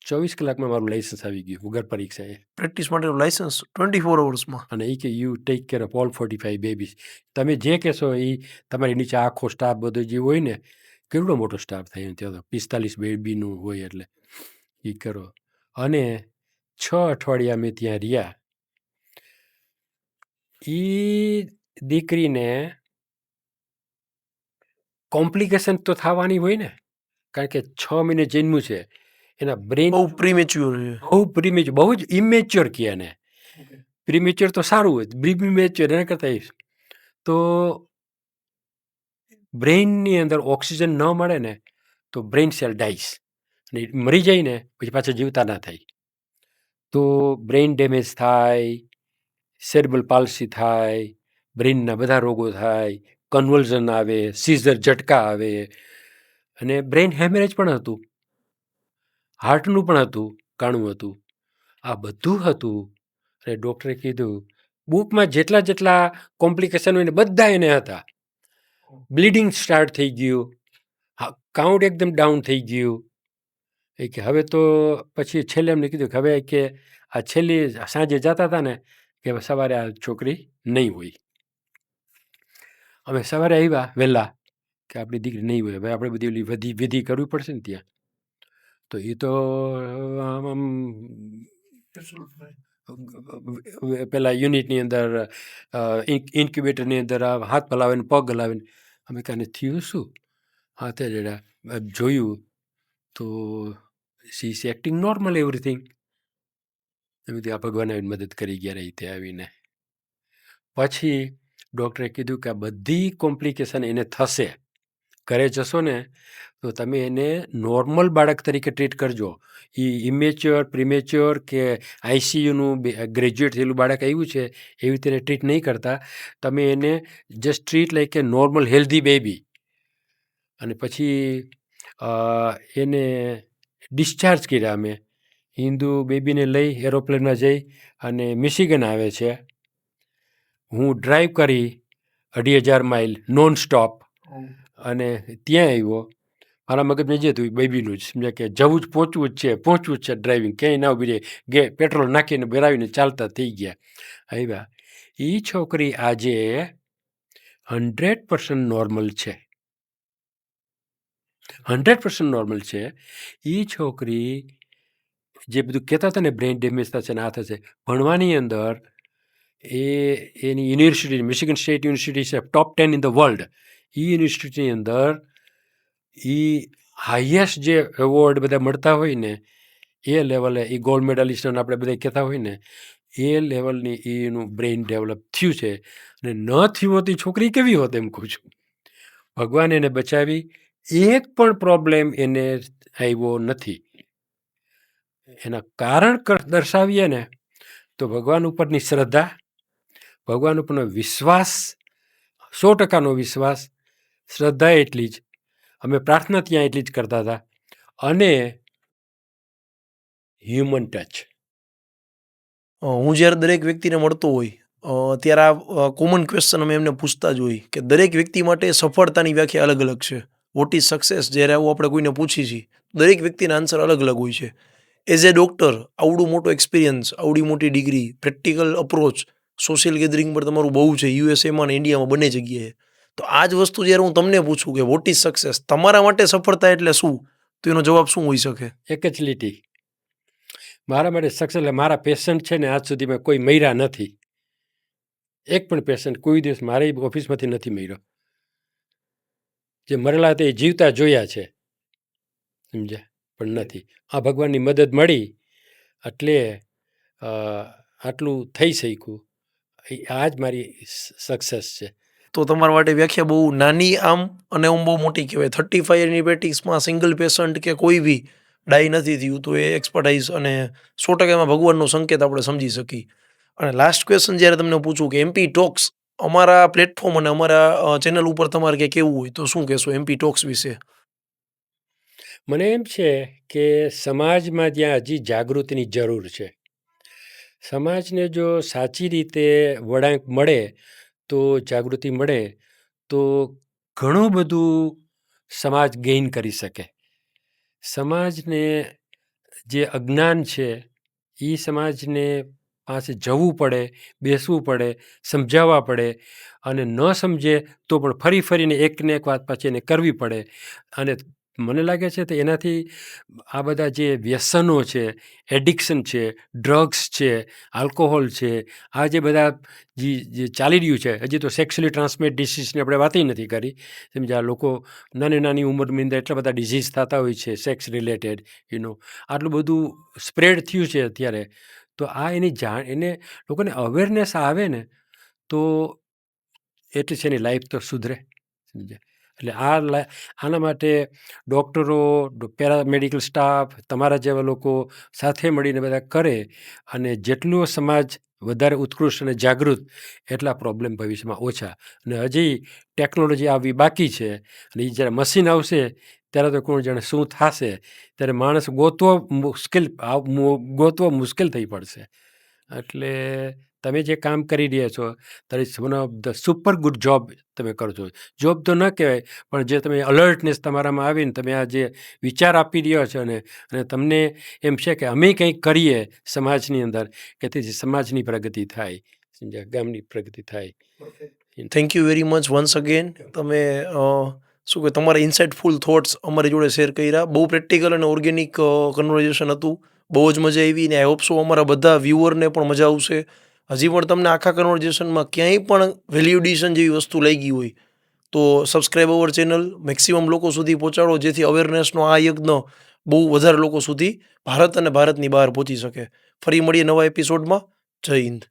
24 કલાકમાં મારું લાઇસન્સ આવી ગયું વગર પરીક્ષાએ. પ્રેક્ટિસ માટેનું લાઇસન્સ 24 અવર્સમાં. અને એ કે you take care of all 45 babies. તમે જે કહેશો એ તમારી નીચે આખો સ્ટાફ બધો જે હોય ને, કેટલો મોટો સ્ટાફ થાય ત્યાં તો 45 બેબીનું હોય એટલે એ કરો. અને 6 અઠવાડિયા મેં ત્યાં રહ્યા. એ દીકરીને કોમ્પ્લિકેશન તો થવાની હોય ને, કારણ કે 6 મહિને જન્મ્યું છે. એના બ્રેન બહુ પ્રીમેચ્યોર છે. બહુ જ ઇમેચ્યોર કહે એને. પ્રીમેચ્યોર તો સારું હોય, પ્રીમેચ્યોર એના કરતાં. તો બ્રેઇનની અંદર ઓક્સિજન ન મળે ને તો બ્રેઇન સેલ ડાઈસ, અને મરી જાય ને પછી પાછા જીવતા ના થાય. તો બ્રેઇન ડેમેજ થાય, સેરેબ્રલ પાલ્સી થાય, બ્રેઇનના બધા રોગો થાય, કન્વલ્ઝન આવે, સીઝર ઝટકા આવે, અને બ્રેઇન હેમરેજ પણ હતું, હાર્ટનું પણ હતું, કાણું હતું, આ બધું હતું. અને ડૉક્ટરે કીધું બુકમાં જેટલા કોમ્પ્લિકેશન હોય ને બધા એને હતા. બ્લીડિંગ સ્ટાર્ટ થઈ ગયું, કાઉન્ટ એકદમ ડાઉન થઈ ગયું. એ કે હવે તો પછી છેલ્લે એમને કીધું કે હવે કે આ છેલ્લી સાંજે જતા હતા ને કે સવારે આ છોકરી નહીં હોય. અમે સવારે આવ્યા વહેલા કે આપણી દીકરી નહીં હોય, હવે આપણે બધી વિધિ કરવી પડશે ને ત્યાં. તો એ તો પેલા યુનિટની અંદર ઇન્ક્યુબેટરની અંદર હાથ હલાવીને પગ હલાવીને અમે કાને થયું શું હાથે જડા જોયું તો she is acting normal everything. એમ આ ભગવાન આવીને મદદ કરી ગયા રહી તે આવીને. પછી ડૉક્ટરે કીધું કે આ બધી કોમ્પ્લિકેશન એને થશે, ઘરે જશો ને તો તમે એને નોર્મલ બાળક તરીકે ટ્રીટ કરજો. એ ઇમેચ્યોર પ્રીમેચ્યોર કે આઈસીયુનું ગ્રેજ્યુએટ થયેલું બાળક આવ્યું છે એવી રીતે ટ્રીટ નહીં કરતા. તમે એને જસ્ટ ટ્રીટ લાઈક એ નોર્મલ હેલ્ધી બેબી. અને પછી એને ડિસ્ચાર્જ કર્યા અમે. હિન્દુ બેબીને લઈ એરોપ્લેનમાં જઈ અને મિશિગન આવે છે. હું ડ્રાઈવ કરી 2,500 માઇલ નોન સ્ટોપ અને ત્યાં આવ્યો. મારા મગજમાં જે હતું બેબીનું જ સમજ્યા કે જવું જ પહોંચવું જ છે ડ્રાઇવિંગ, ક્યાંય ના ઉભી રહી, પેટ્રોલ નાખીને ભરાવીને ચાલતા થઈ ગયા આવ્યા. એ છોકરી આજે 100% નોર્મલ છે, 100% નોર્મલ છે. એ છોકરી જે બધું કહેતા હતા ને બ્રેઇન ડેમેજ થશે ને આ થશે, ભણવાની અંદર એની યુનિવર્સિટી મિશિગન સ્ટેટ યુનિવર્સિટી છે ટોપ 10 ઇન ધ વર્લ્ડ. એ યુનિવર્સિટીની અંદર એ હાઈએસ્ટ જે એવોર્ડ બધા મળતા હોય ને એ લેવલે એ ગોલ્ડ મેડલિસ્ટને આપણે બધા કહેતા હોય ને એ લેવલની એનું બ્રેઇન ડેવલપ થયું છે. અને ન થયું હોત એ છોકરી કેવી હોત એમ કહું છું. ભગવાન એને બચાવી, એક પણ પ્રોબ્લેમ એને આવ્યો નથી. એના કારણ દર્શાવીએ ને તો ભગવાન ઉપરની શ્રદ્ધા, ભગવાન ઉપરનો વિશ્વાસ, 100% વિશ્વાસ, શ્રદ્ધા એટલી જ, અમે પ્રાર્થના ત્યાં એટલી જ કરતા હતા, અને હ્યુમન ટચ. હું જ્યારે દરેક વ્યક્તિને મળતો હોય ત્યારે આ કોમન ક્વેશ્ચન અમે એમને પૂછતા જ હોય કે દરેક વ્યક્તિ માટે સફળતાની વ્યાખ્યા અલગ અલગ છે. What is success? જ્યારે આવું આપણે કોઈને પૂછીએ છીએ દરેક વ્યક્તિના આન્સર અલગ અલગ હોય છે. એઝ એ ડૉક્ટર આવડું મોટો એક્સપિરિયન્સ, આવડી મોટી degree, practical approach, social gathering પર તમારું બહુ છે યુએસએમાં અને ઇન્ડિયામાં બંને જગ્યાએ. તો આ જ વસ્તુ જ્યારે હું તમને પૂછું કે વોટ ઇઝ સક્સેસ, તમારા માટે સફળતા એટલે શું, તો એનો જવાબ શું હોઈ શકે? એક જ લીટી. મારા માટે સક્સેસ એટલે મારા પેશન્ટ છે ને આજ સુધી મેં કોઈ મર્યા નથી. એક પણ પેશન્ટ કોઈ દિવસ મારી ઓફિસમાંથી નથી મર્યો. જે મરેલા તે જીવતા જોયા છે, સમજ્યા, પણ નથી. આ ભગવાનની મદદ મળી એટલે આટલું થઈ શક્યું. આ જ મારી સક્સેસ છે. તો તમારા માટે વ્યાખ્યા બહુ નાની આમ અને આમ બહુ મોટી કહેવાય. 35 એનિપેટિક્સમાં સિંગલ પેશન્ટ કે કોઈ બી ડાય નથી થયું તો એ એક્સપર્ટાઇઝ અને 100% એમાં ભગવાનનો સંકેત આપણે સમજી શકીએ. અને લાસ્ટ ક્વેશ્ચન જ્યારે તમને પૂછું કે એમપી ટોક્સ અમારા પ્લેટફોર્મ અને અમારા ચેનલ ઉપર તમારે કંઈ કહેવું હોય તો શું કહેશો એમપી ટોક્સ વિશે? મને એમ છે કે સમાજમાં જ્યાં હજી જાગૃતિની જરૂર છે, સમાજને જો સાચી રીતે વળાંક મળે, તો જાગૃતિ મળે, તો ઘણું બધું સમાજ ગેઇન કરી શકે. સમાજને જે અજ્ઞાન છે એ સમાજને પાસે જવું પડે, બેસવું પડે, સમજાવવા પડે, અને ન સમજે તો પણ ફરી ફરીને એકને એક વાત પાછી એને કરવી પડે. અને મને લાગે છે તો એનાથી આ બધા જે વ્યસનો છે, એડિક્શન છે, ડ્રગ્સ છે, આલ્કોહોલ છે, આ જે બધા જે ચાલી રહ્યું છે, હજી તો સેક્સ્યુઅલી ટ્રાન્સમિટ ડિસીઝની આપણે વાત નથી કરી. સમજ્યા, લોકો નાની ઉંમરની અંદર એટલા બધા ડિઝીઝ થતા હોય છે સેક્સ રિલેટેડ, આટલું બધું સ્પ્રેડ થયું છે અત્યારે. તો આ એની એને લોકોને અવેરનેસ આવે ને તો એટલી છે એની લાઈફ તો સુધરે. સમજ્યા, એટલે આના માટે ડૉક્ટરો, પેરામેડિકલ સ્ટાફ, તમારા જેવા લોકો સાથે મળીને બધા કરે, અને જેટલું સમાજ વધારે ઉત્કૃષ્ટ અને જાગૃત એટલા પ્રોબ્લેમ ભવિષ્યમાં ઓછા. અને હજી ટેકનોલોજી આવવી બાકી છે, અને એ જ્યારે મશીન આવશે ત્યારે તો કોણ જાણે શું થશે, ત્યારે માણસ ગોતવો મુશ્કેલ થઈ પડશે. એટલે તમે જે કામ કરી રહ્યા છો ત્યારે one of the super good job તમે કરો છો. જોબ તો ન કહેવાય, પણ જે તમે અલર્ટનેસ તમારામાં આવીને તમે આ જે વિચાર આપી રહ્યા છો ને, અને તમને એમ છે કે અમે કંઈક કરીએ સમાજની અંદર કે તેથી સમાજની પ્રગતિ થાય, સમજ્યા, ગામની પ્રગતિ થાય. Thank you very much once again. તમે શું કે તમારા ઇન્સાઇટફુલ થોટ્સ અમારી જોડે શેર કર્યા. બહુ પ્રેક્ટિકલ અને ઓર્ગેનિક કન્વર્ઝેશન હતું. બહુ જ મજા આવી ને આઈ હોપ સો અમારા બધા વ્યુઅરને પણ મજા આવશે. હજી પણ તમને આખા કન્વર્ઝેશનમાં ક્યાંય પણ વેલ્યુ એડિશન જેવી વસ્તુ લાગી હોય તો સબસ્ક્રાઈબ અવર ચેનલ, મેક્સિમમ લોકો સુધી પહોંચાડો જેથી અવેરનેસનો આ યજ્ઞ બહુ વધારે લોકો સુધી ભારત અને ભારતની બહાર પહોંચી શકે. ફરી મળીએ નવા એપિસોડમાં. જય હિન્દ.